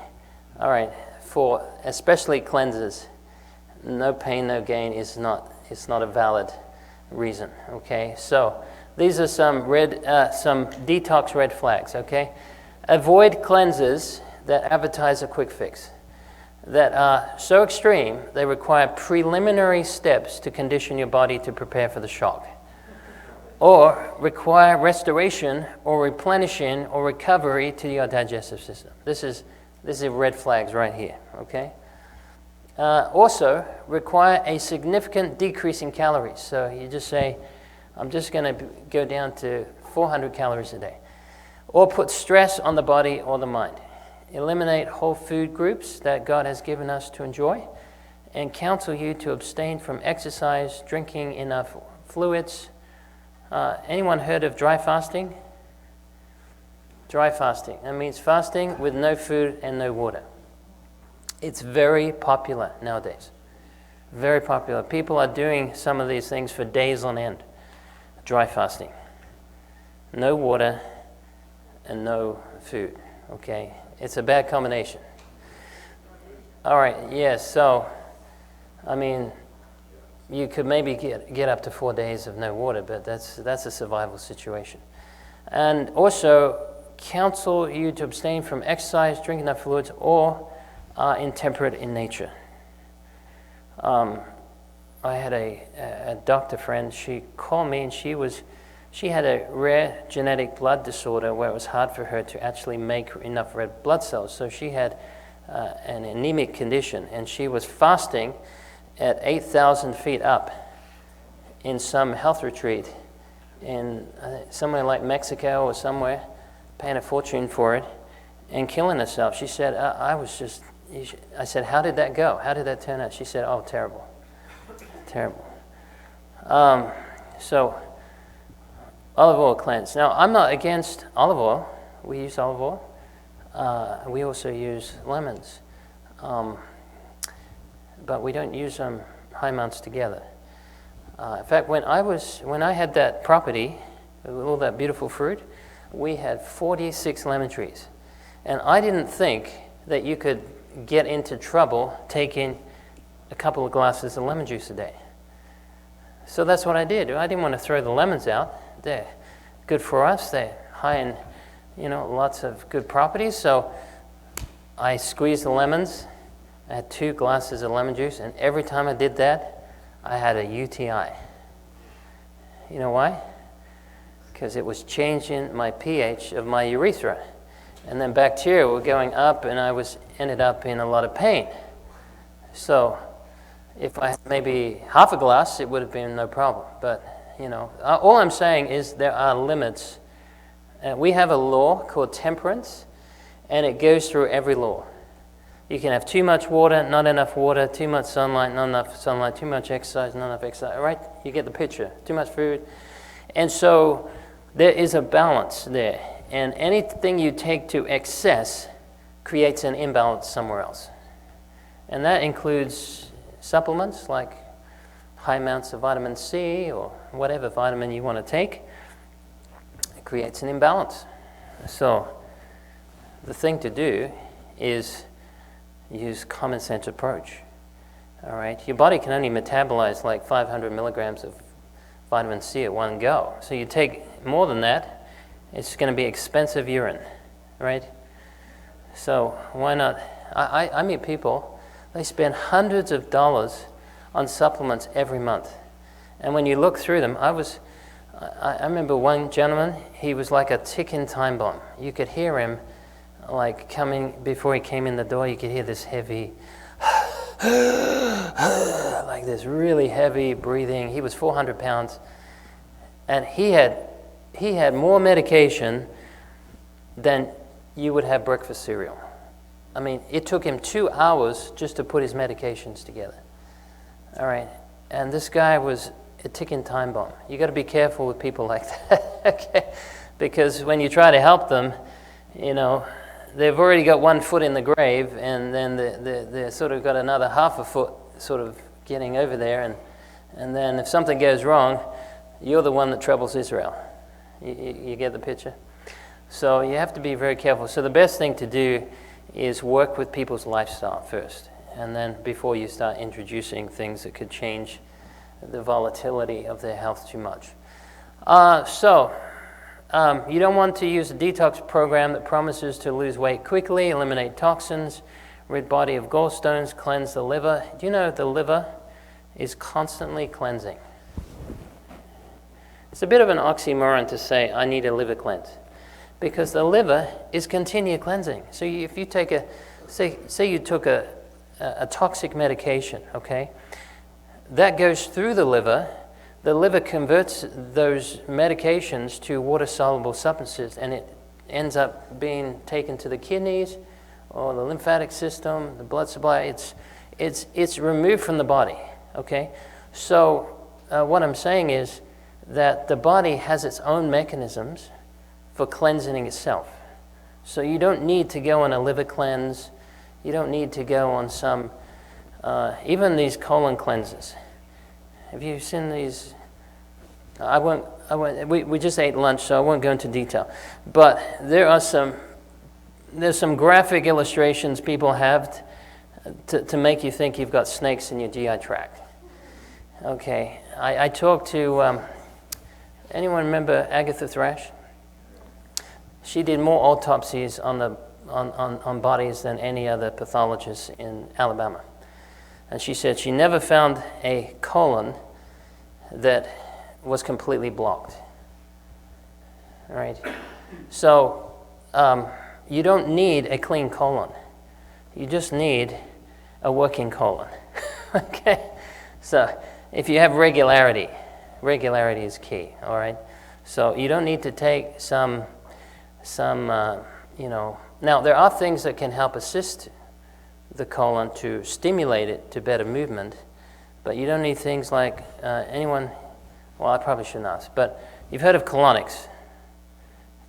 all right, for especially cleansers, no pain, no gain is not a valid reason. Okay, so these are some detox red flags. Okay, avoid cleansers that advertise a quick fix, that are so extreme they require preliminary steps to condition your body to prepare for the shock, or require restoration or replenishing or recovery to your digestive system. This is red flags right here, okay? Also, require a significant decrease in calories. So you just say, I'm just going to go down to 400 calories a day. Or put stress on the body or the mind. Eliminate whole food groups that God has given us to enjoy, and counsel you to abstain from exercise, drinking enough fluids. Anyone heard of dry fasting? Dry fasting. That means fasting with no food and no water. It's very popular nowadays. Very popular. People are doing some of these things for days on end. Dry fasting. No water and no food. Okay? It's a bad combination. All right, yes, so, I mean, you could maybe get up to 4 days of no water, but that's a survival situation. And also, counsel you to abstain from exercise, drink enough fluids, or are intemperate in nature. I had a doctor friend. She called me, and she had a rare genetic blood disorder where it was hard for her to actually make enough red blood cells. So she had an anemic condition, and she was fasting at 8,000 feet up in some health retreat in somewhere like Mexico or somewhere, paying a fortune for it, and killing herself. She said, I said, how did that go? How did that turn out? She said, oh, terrible. Terrible. So, olive oil cleanse. Now, I'm not against olive oil. We use olive oil. We also use lemons. But we don't use them high amounts together. In fact, when I had that property, with all that beautiful fruit, we had 46 lemon trees. And I didn't think that you could get into trouble taking a couple of glasses of lemon juice a day. So that's what I did. I didn't want to throw the lemons out. They're good for us. They're high in, lots of good properties. So I squeezed the lemons. I had 2 glasses of lemon juice, and every time I did that, I had a UTI. You know why? Because it was changing my pH of my urethra. And then bacteria were going up, and I ended up in a lot of pain. So if I had maybe half a glass, it would have been no problem. But, all I'm saying is there are limits. We have a law called temperance, and it goes through every law. You can have too much water, not enough water, too much sunlight, not enough sunlight, too much exercise, not enough exercise, right? You get the picture. Too much food. And so there is a balance there. And anything you take to excess creates an imbalance somewhere else. And that includes supplements like high amounts of vitamin C or whatever vitamin you want to take. It creates an imbalance. So the thing to do is use common sense approach. All right, your body can only metabolize like 500 milligrams of vitamin C at one go. So you take more than that, it's going to be expensive urine, right? So why not? I meet people, they spend hundreds of dollars on supplements every month. And when you look through them, I remember one gentleman, he was like a ticking time bomb. You could hear him like coming, before he came in the door, you could hear this heavy, like this really heavy breathing. He was 400 pounds, and he had more medication then you would have breakfast cereal. I mean, it took him 2 hours just to put his medications together. All right, and this guy was a ticking time bomb. You got to be careful with people like that, okay? Because when you try to help them, you know, they've already got 1 foot in the grave, and then they sort of got another half a foot sort of getting over there, and then if something goes wrong, you're the one that troubles Israel. You get the picture? So you have to be very careful. So the best thing to do is work with people's lifestyle first, and then before you start introducing things that could change the volatility of their health too much. You don't want to use a detox program that promises to lose weight quickly, eliminate toxins, rid body of gallstones, cleanse the liver. Do you know the liver is constantly cleansing? It's a bit of an oxymoron to say, I need a liver cleanse, because the liver is continual cleansing. So if you take say you took a toxic medication, okay, that goes through the liver converts those medications to water-soluble substances, and it ends up being taken to the kidneys or the lymphatic system, the blood supply. It's removed from the body, okay? So what I'm saying is that the body has its own mechanisms for cleansing itself. So you don't need to go on a liver cleanse. You don't need to go on some, even these colon cleanses. Have you seen these? We just ate lunch, so I won't go into detail. But there's some graphic illustrations people have to make you think you've got snakes in your GI tract. Okay, I talked to, anyone remember Agatha Thrash? She did more autopsies on bodies than any other pathologist in Alabama. And she said she never found a colon that was completely blocked. All right? So you don't need a clean colon. You just need a working colon. Okay? So if you have regularity is key, all right? So you don't need to take some now there are things that can help assist the colon to stimulate it to better movement, but you don't need things like well, I probably shouldn't ask, but you've heard of colonics.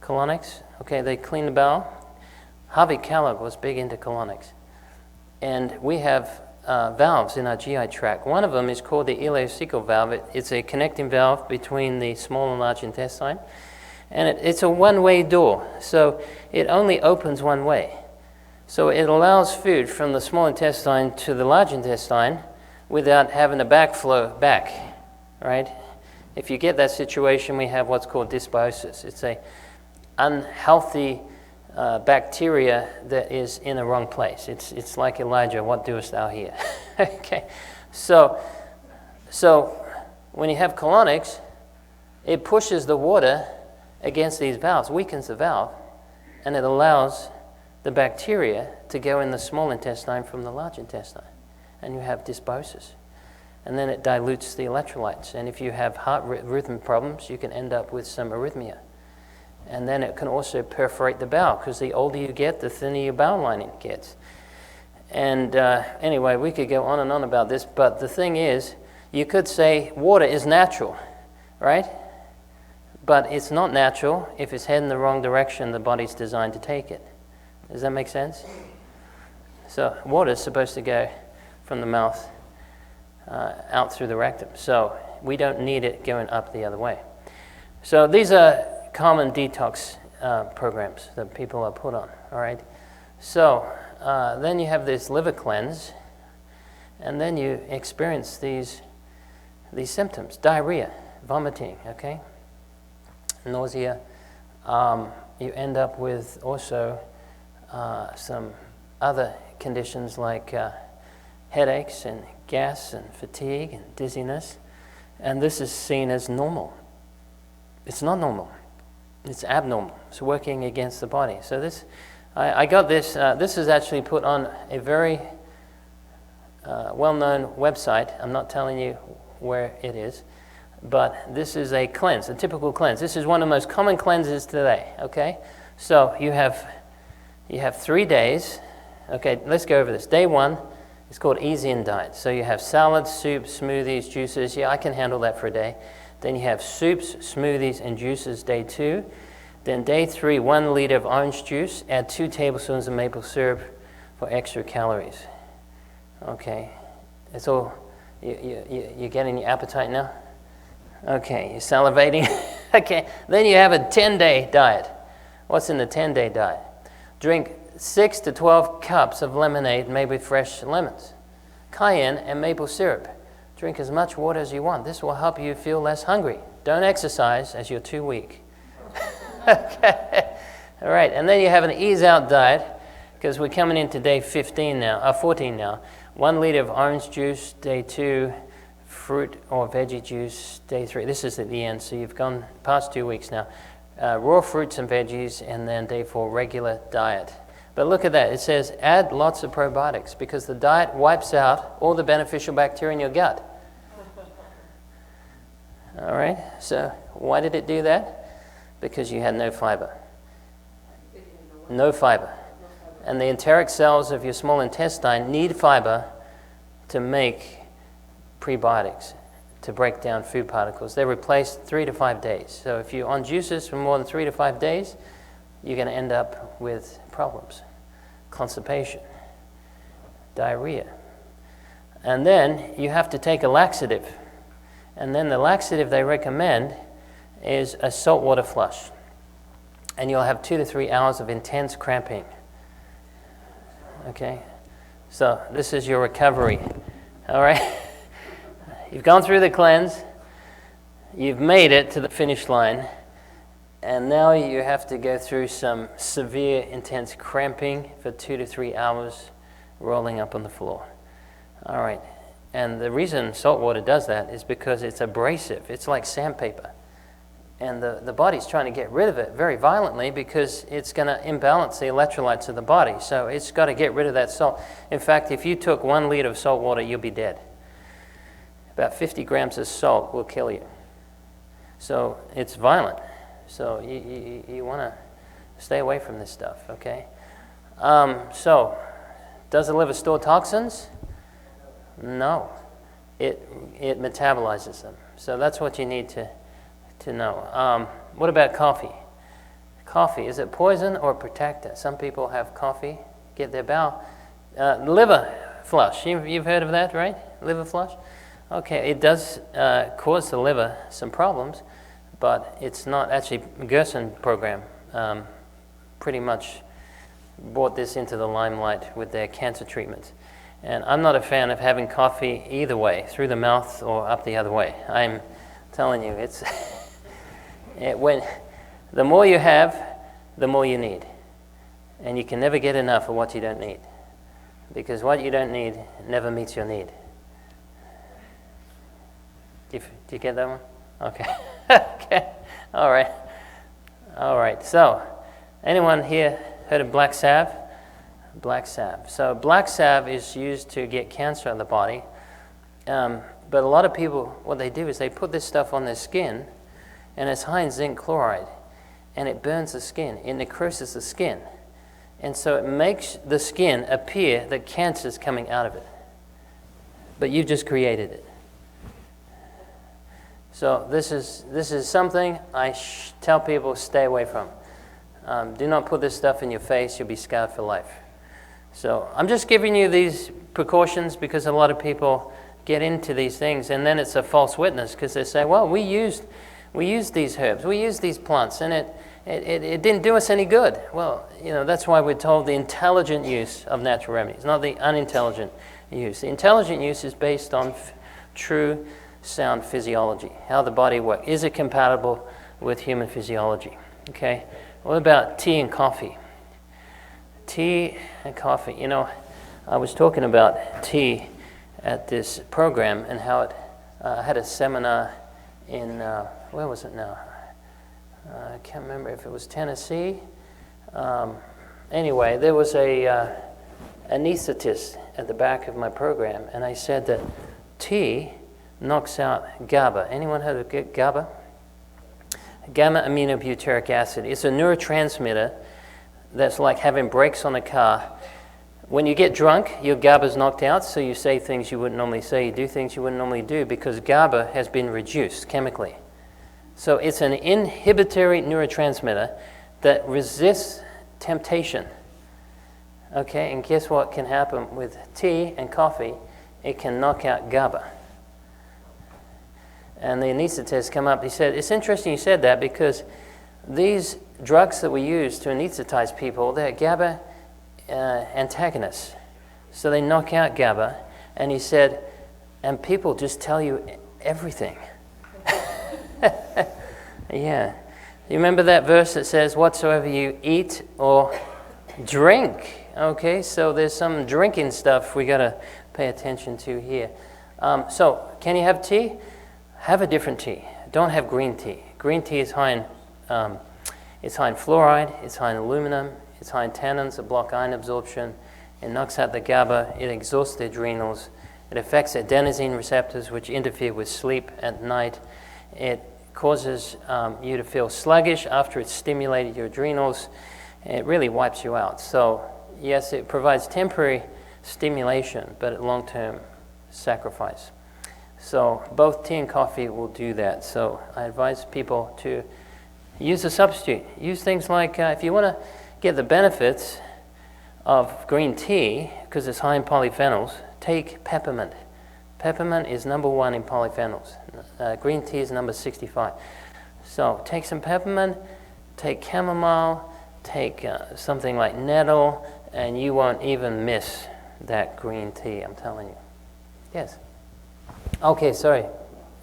Colonics, okay, they clean the bowel. Harvey Kellogg was big into colonics. And we have valves in our GI tract. One of them is called the ileocecal valve. It's a connecting valve between the small and large intestine. And it's a one-way door, so it only opens one way. So it allows food from the small intestine to the large intestine without having a backflow back, right? If you get that situation, we have what's called dysbiosis. It's a unhealthy bacteria that is in the wrong place. It's like Elijah, what doest thou here? Okay, so when you have colonics, it pushes the water against these valves, weakens the valve, and it allows the bacteria to go in the small intestine from the large intestine, and you have dysbiosis. And then it dilutes the electrolytes, and if you have heart rhythm problems, you can end up with some arrhythmia. And then it can also perforate the bowel, because the older you get, the thinner your bowel lining gets. And anyway, we could go on and on about this, but the thing is, you could say water is natural, right? But it's not natural if it's heading the wrong direction the body's designed to take it. Does that make sense? So water is supposed to go from the mouth out through the rectum. So we don't need it going up the other way. So these are common detox programs that people are put on, all right? So then you have this liver cleanse, and then you experience these symptoms: diarrhea, vomiting, okay? Nausea. You end up with also some other conditions like headaches and gas and fatigue and dizziness, and this is seen as normal. It's not normal. It's abnormal. It's working against the body. So this, I got this. This is actually put on a very well-known website. I'm not telling you where it is, but this is a cleanse, a typical cleanse. This is one of the most common cleanses today, okay? So you have 3 days. Okay, let's go over this. Day 1 is called easy in diet. So you have salads, soups, smoothies, juices. Yeah, I can handle that for a day. Then you have soups, smoothies, and juices, day 2. Then day 3, 1 liter of orange juice. Add 2 tablespoons of maple syrup for extra calories. Okay, it's all, you're getting your appetite now? Okay, you're salivating? Okay, then you have a 10-day diet. What's in the 10-day diet? Drink 6 to 12 cups of lemonade made with fresh lemons, cayenne, and maple syrup. Drink as much water as you want. This will help you feel less hungry. Don't exercise as you're too weak. Okay. All right, and then you have an ease-out diet because we're coming into day 14 now. 1 liter of orange juice, day 2. Fruit or veggie juice, day 3. This is at the end, so you've gone past 2 weeks now. Raw fruits and veggies, and then day 4, regular diet. But look at that. It says add lots of probiotics because the diet wipes out all the beneficial bacteria in your gut. All right? So why did it do that? Because you had no fiber. No fiber. And the enteric cells of your small intestine need fiber to make prebiotics, to break down food particles. They're replaced 3 to 5 days. So if you're on juices for more than 3 to 5 days, you're going to end up with problems. Constipation, diarrhea. And then you have to take a laxative. And then the laxative they recommend is a saltwater flush. And you'll have 2 to 3 hours of intense cramping. Okay? So this is your recovery. All right? You've gone through the cleanse. You've made it to the finish line. And now you have to go through some severe, intense cramping for 2 to 3 hours, rolling up on the floor. All right. And the reason salt water does that is because it's abrasive. It's like sandpaper. And the body's trying to get rid of it very violently because it's going to imbalance the electrolytes of the body. So it's got to get rid of that salt. In fact, if you took 1 liter of salt water, you'll be dead. About 50 grams of salt will kill you. So it's violent. So you want to stay away from this stuff, okay? So does the liver store toxins? No. It metabolizes them. So that's what you need to know. What about coffee? Coffee, is it poison or protector? Some people have coffee, get their bowel. Liver flush, you've heard of that, right? Liver flush? Okay, it does cause the liver some problems, but it's not actually. Gerson program pretty much brought this into the limelight with their cancer treatments. And I'm not a fan of having coffee either way, through the mouth or up the other way. I'm telling you, it's when the more you have, the more you need. And you can never get enough of what you don't need. Because what you don't need never meets your need. Do you get that one? Okay. Okay. All right. So, anyone here heard of black salve? Black salve. So black salve is used to get cancer in the body. But a lot of people, what they do is they put this stuff on their skin, and it's high in zinc chloride, and it burns the skin. It necroses the skin. And so it makes the skin appear that cancer is coming out of it. But you've just created it. So this is something I tell people stay away from. Do not put this stuff in your face. You'll be scarred for life. So I'm just giving you these precautions because a lot of people get into these things, and then it's a false witness because they say, well, we used these herbs, we used these plants, and it didn't do us any good. Well, that's why we're told the intelligent use of natural remedies, not the unintelligent use. The intelligent use is based on true sound physiology, how the body works. Is it compatible with human physiology? Okay. What about tea and coffee? Tea and coffee. I was talking about tea at this program and how it had a seminar in, where was it now? I can't remember if it was Tennessee. Anyway, there was a anesthetist at the back of my program, and I said that tea knocks out GABA. Anyone heard of GABA? gamma-aminobutyric acid. It's a neurotransmitter that's like having brakes on a car. When you get drunk, your GABA's knocked out, so you say things you wouldn't normally say, you do things you wouldn't normally do, because GABA has been reduced chemically. So it's an inhibitory neurotransmitter that resists temptation. Okay, and guess what can happen with tea and coffee? It can knock out GABA. And the anesthetist come up, he said, it's interesting you said that, because these drugs that we use to anesthetize people, they're GABA antagonists. So they knock out GABA. And he said, and people just tell you everything. Yeah. You remember that verse that says, whatsoever you eat or drink? Okay, so there's some drinking stuff we got to pay attention to here. So, can you have tea? Have a different tea. Don't have green tea. Green tea is high in fluoride, it's high in aluminum, it's high in tannins that block iron absorption. It knocks out the GABA, it exhausts the adrenals, it affects adenosine receptors, which interfere with sleep at night. It causes you to feel sluggish after it's stimulated your adrenals. It really wipes you out. So, yes, it provides temporary stimulation, but long-term sacrifice. So both tea and coffee will do that. So I advise people to use a substitute. Use things like, if you want to get the benefits of green tea, because it's high in polyphenols, take peppermint. Peppermint is number 1 in polyphenols. Green tea is number 65. So take some peppermint, take chamomile, take something like nettle, and you won't even miss that green tea, I'm telling you. Yes? Okay, sorry.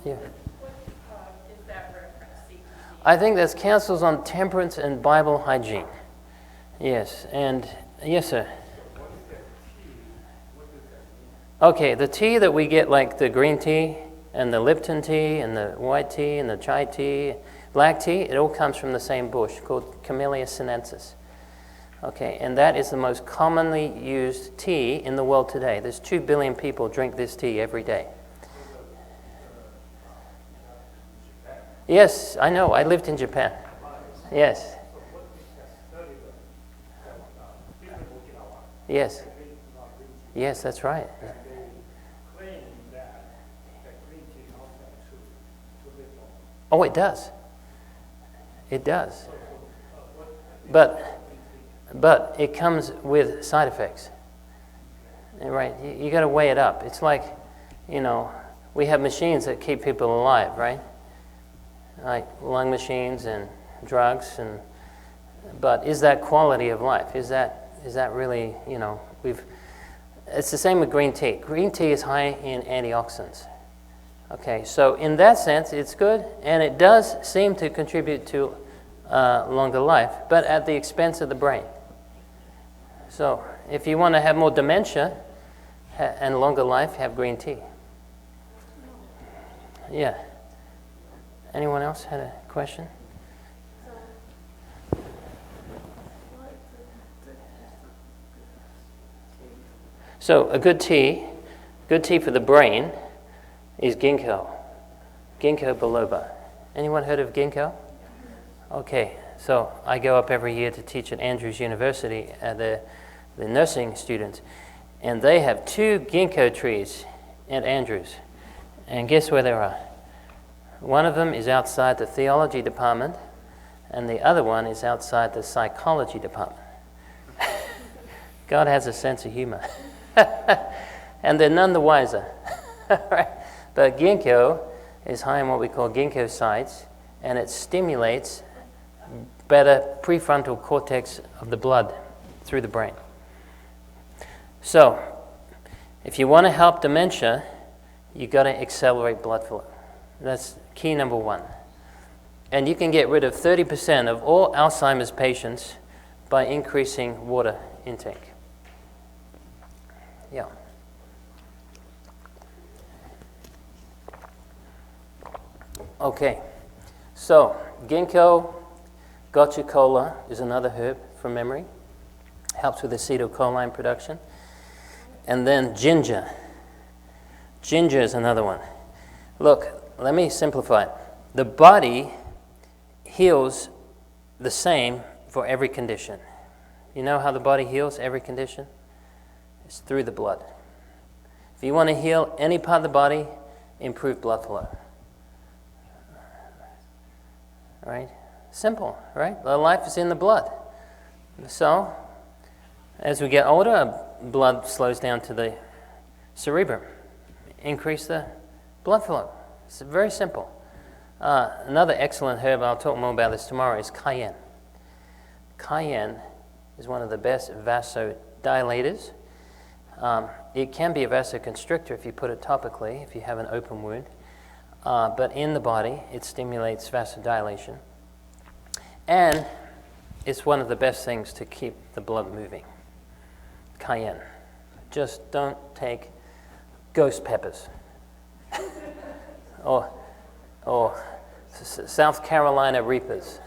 Yeah. What is that reference, CTC? I think that's Councils on Temperance and Bible Hygiene. Yes, and yes, sir. Okay, the tea that we get, like the green tea and the Lipton tea and the white tea and the chai tea, black tea, it all comes from the same bush called Camellia sinensis. Okay, and that is the most commonly used tea in the world today. There's 2 billion people drink this tea every day. Yes, I know. I lived in Japan. Yes. Yes. Yes, that's right. Oh, it does. It does. But it comes with side effects. Right? You got to weigh it up. It's like, we have machines that keep people alive, right? Like lung machines and drugs, but is that quality of life? Is that really, it's the same with green tea. Green tea is high in antioxidants. Okay, so in that sense, it's good, and it does seem to contribute to longer life, but at the expense of the brain. So if you want to have more dementia and longer life, have green tea. Yeah. Anyone else had a question? So a good tea for the brain is ginkgo biloba. Anyone heard of ginkgo? Okay, so I go up every year to teach at Andrews University at the nursing students, and they have 2 ginkgo trees at Andrews. And guess where they are? One of them is outside the theology department, and the other one is outside the psychology department. God has a sense of humor. And they're none the wiser. Right? But ginkgo is high in what we call ginkgosides, and it stimulates better prefrontal cortex of the blood through the brain. So, if you want to help dementia, you've got to accelerate blood flow. That's key number 1. And you can get rid of 30% of all Alzheimer's patients by increasing water intake. Yeah. Okay. So, ginkgo, gotu kola is another herb from memory. Helps with acetylcholine production. And then ginger. Ginger is another one. Look, let me simplify it. The body heals the same for every condition. You know how the body heals every condition? It's through the blood. If you want to heal any part of the body, improve blood flow. Right? Simple, right? The life is in the blood. So, as we get older, blood slows down to the cerebrum. Increase the blood flow. It's very simple. Another excellent herb, I'll talk more about this tomorrow, is cayenne. Cayenne is one of the best vasodilators. It can be a vasoconstrictor if you put it topically, if you have an open wound. But in the body, it stimulates vasodilation. And it's one of the best things to keep the blood moving. Cayenne. Just don't take ghost peppers. or South Carolina reapers.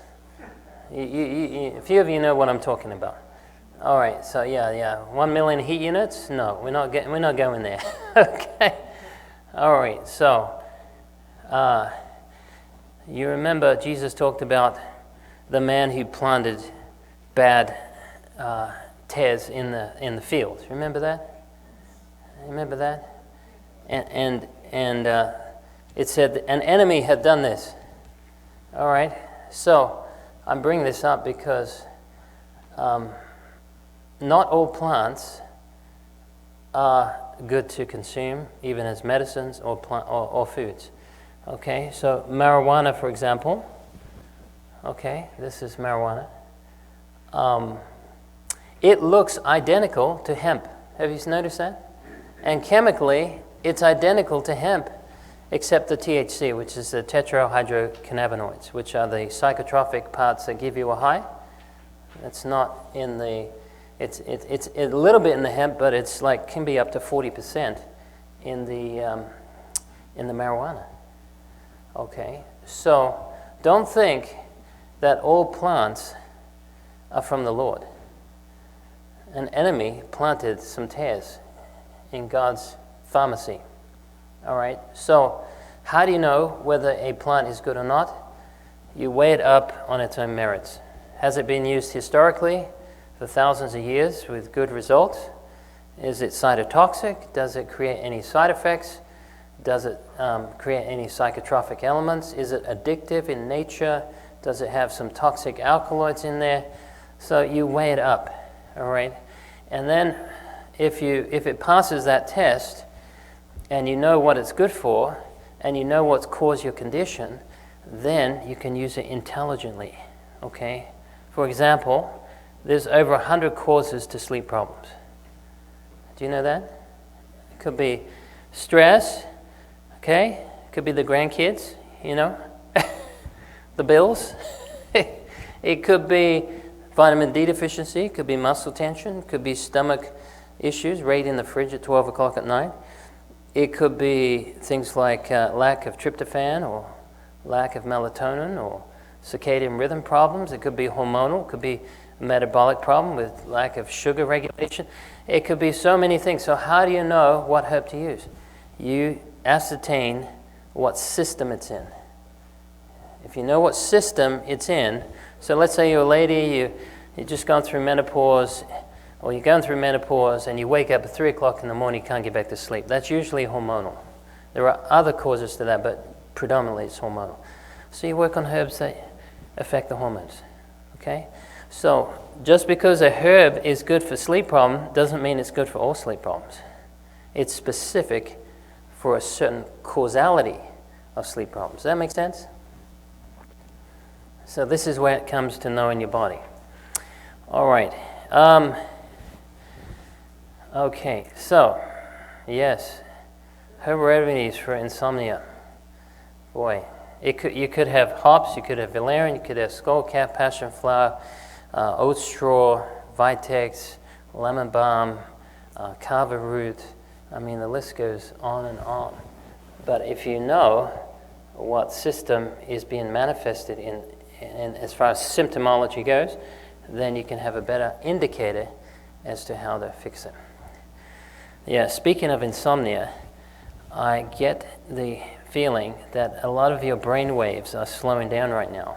A few of you know what I'm talking about. All right, so yeah. 1 million heat units? No, we're not going there. Okay. All right, so you remember Jesus talked about the man who planted bad tares in the field. Remember that? Remember that? And it said an enemy had done this. All right, so I'm bringing this up because not all plants are good to consume, even as medicines or foods. Okay, so marijuana, for example. Okay, this is marijuana. It looks identical to hemp. Have you noticed that? And chemically, it's identical to hemp, except the THC, which is the tetrahydrocannabinoids, which are the psychotropic parts that give you a high. It's not in the. It's a little bit in the hemp, but it's like can be up to 40% in the marijuana. Okay, so don't think that all plants are from the Lord. An enemy planted some tares in God's pharmacy. All right, so how do you know whether a plant is good or not? You weigh it up on its own merits. Has it been used historically for thousands of years with good results? Is it cytotoxic? Does it create any side effects? Does it create any psychotropic elements? Is it addictive in nature? Does it have some toxic alkaloids in there? So you weigh it up, all right? And then if it passes that test and you know what it's good for and you know what's caused your condition, then you can use it intelligently, okay? For example, there's over 100 causes to sleep problems. Do you know that? It could be stress, okay? It could be the grandkids, you know? The bills. It could be vitamin D deficiency. It could be muscle tension. It could be stomach issues right in the fridge at 12 o'clock at night. It could be things like lack of tryptophan or lack of melatonin or circadian rhythm problems. It could be hormonal. It could be a metabolic problem with lack of sugar regulation. It could be so many things. So how do you know what herb to use? You ascertain what system it's in. If you know what system it's in, so let's say you're a lady, you've just gone through menopause, or you're going through menopause and you wake up at 3 o'clock in the morning, you can't get back to sleep. That's usually hormonal. There are other causes to that, but predominantly it's hormonal. So you work on herbs that affect the hormones, okay? So just because a herb is good for sleep problem doesn't mean it's good for all sleep problems. It's specific for a certain causality of sleep problems. Does that make sense? So this is where it comes to knowing your body. All right. Okay, so, yes, herb remedies for insomnia. Boy, you could have hops, you could have valerian, you could have skullcap, passion flower, oat straw, vitex, lemon balm, kava root. I mean, the list goes on and on. But if you know what system is being manifested in as far as symptomology goes, then you can have a better indicator as to how to fix it. Yeah, speaking of insomnia, I get the feeling that a lot of your brain waves are slowing down right now.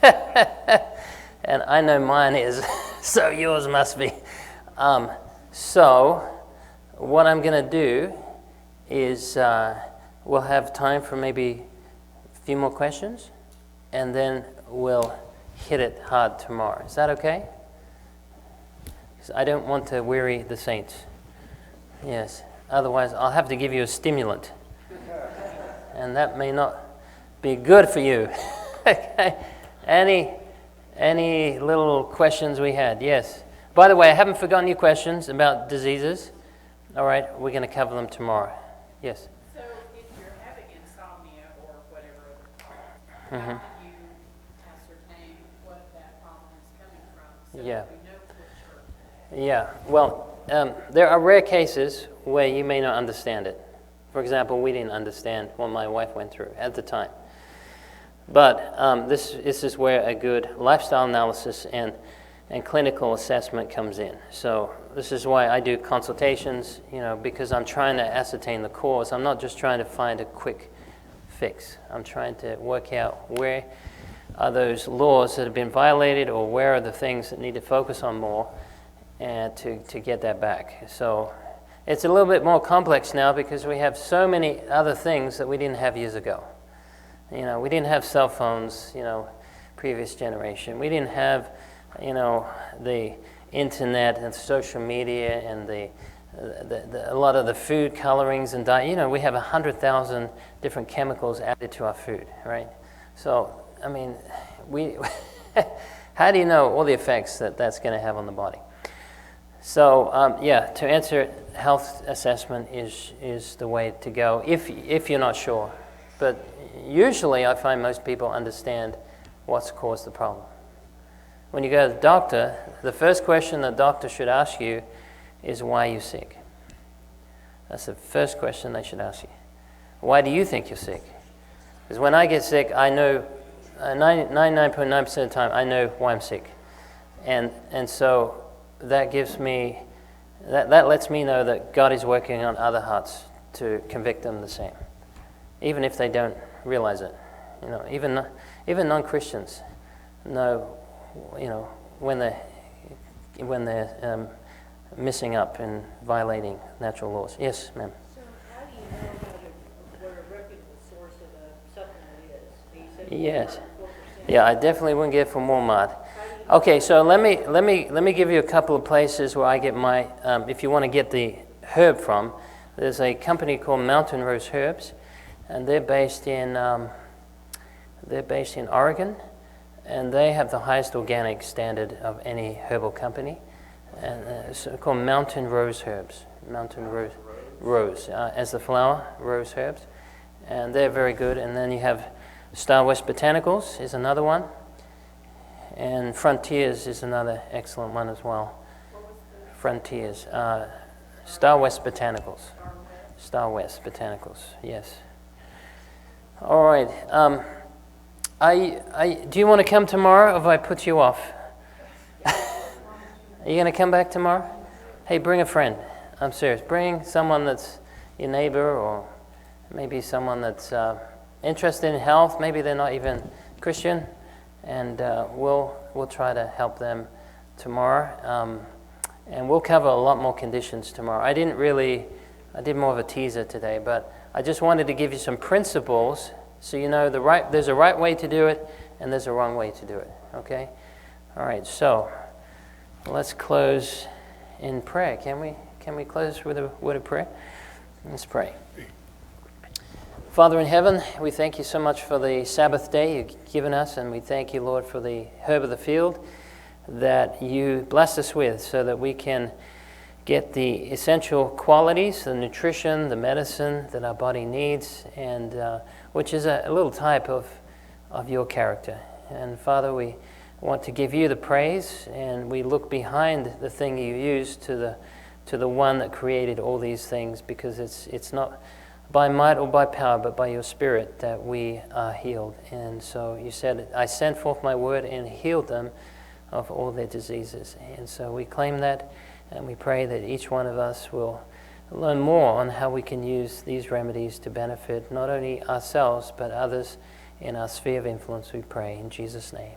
And I know mine is, so yours must be. So what I'm going to do is we'll have time for maybe a few more questions, and then we'll hit it hard tomorrow. Is that okay? 'Cause I don't want to weary the saints. Yes. Otherwise, I'll have to give you a stimulant. And that may not be good for you. Okay. Any little questions we had? Yes. By the way, I haven't forgotten your questions about diseases. All right, we're going to cover them tomorrow. Yes. So if you're having insomnia or whatever, Mm-hmm. how do you ascertain what that problem is coming from? So Yeah. that we know for sure. Yeah, well, there are rare cases where you may not understand it. For example, we didn't understand what my wife went through at the time. But this is where a good lifestyle analysis and clinical assessment comes in. So this is why I do consultations, because I'm trying to ascertain the cause. I'm not just trying to find a quick fix. I'm trying to work out where are those laws that have been violated, or where are the things that need to focus on more, and to get that back. So it's a little bit more complex now because we have so many other things that we didn't have years ago. We didn't have cell phones, previous generation. We didn't have, the internet and social media and a lot of the food colorings and diet. We have 100,000 different chemicals added to our food, right? So, I mean, how do you know all the effects that's going to have on the body? So, to answer it, health assessment is the way to go if you're not sure. But usually I find most people understand what's caused the problem. When you go to the doctor, the first question the doctor should ask you is, why are you sick? That's the first question they should ask you. Why do you think you're sick? Because when I get sick, I know 99.9% of the time I know why I'm sick. And so that gives me, that lets me know that God is working on other hearts to convict them the same, even if they don't realize it. Even non-Christians know, when they're messing up and violating natural laws. Yes, ma'am. So how do you know what a reputable source of a supplement is? You said Yes. 4%. Yeah, I definitely wouldn't get it from Walmart. Okay, so let me give you a couple of places where I get my. If you want to get the herb from, there's a company called Mountain Rose Herbs, and they're based in Oregon, and they have the highest organic standard of any herbal company, and it's called Mountain Rose Herbs. Mountain Rose, as the flower, Rose Herbs, and they're very good. And then you have Star West Botanicals is another one, and Frontiers is another excellent one as well. Frontiers, Star West Botanicals. Star West Botanicals, yes. All right. Do you want to come tomorrow, or have I put you off? Are you going to come back tomorrow? Hey, bring a friend. I'm serious. Bring someone that's your neighbor, or maybe someone that's interested in health. Maybe they're not even Christian, and we'll try to help them tomorrow. And we'll cover a lot more conditions tomorrow. I did more of a teaser today, but I just wanted to give you some principles so you know there's a right way to do it and there's a wrong way to do it, okay? All right, so let's close in prayer. Can we close with a word of prayer? Let's pray. Father in heaven, we thank you so much for the Sabbath day you've given us, and we thank you, Lord, for the herb of the field that you bless us with so that we can get the essential qualities, the nutrition, the medicine that our body needs, and which is a little type of your character. And Father, we want to give you the praise, and we look behind the thing you use to the one that created all these things, because it's not by might or by power, but by your Spirit that we are healed. And so you said, I sent forth my word and healed them of all their diseases. And so we claim that, and we pray that each one of us will learn more on how we can use these remedies to benefit not only ourselves, but others in our sphere of influence, we pray in Jesus' name.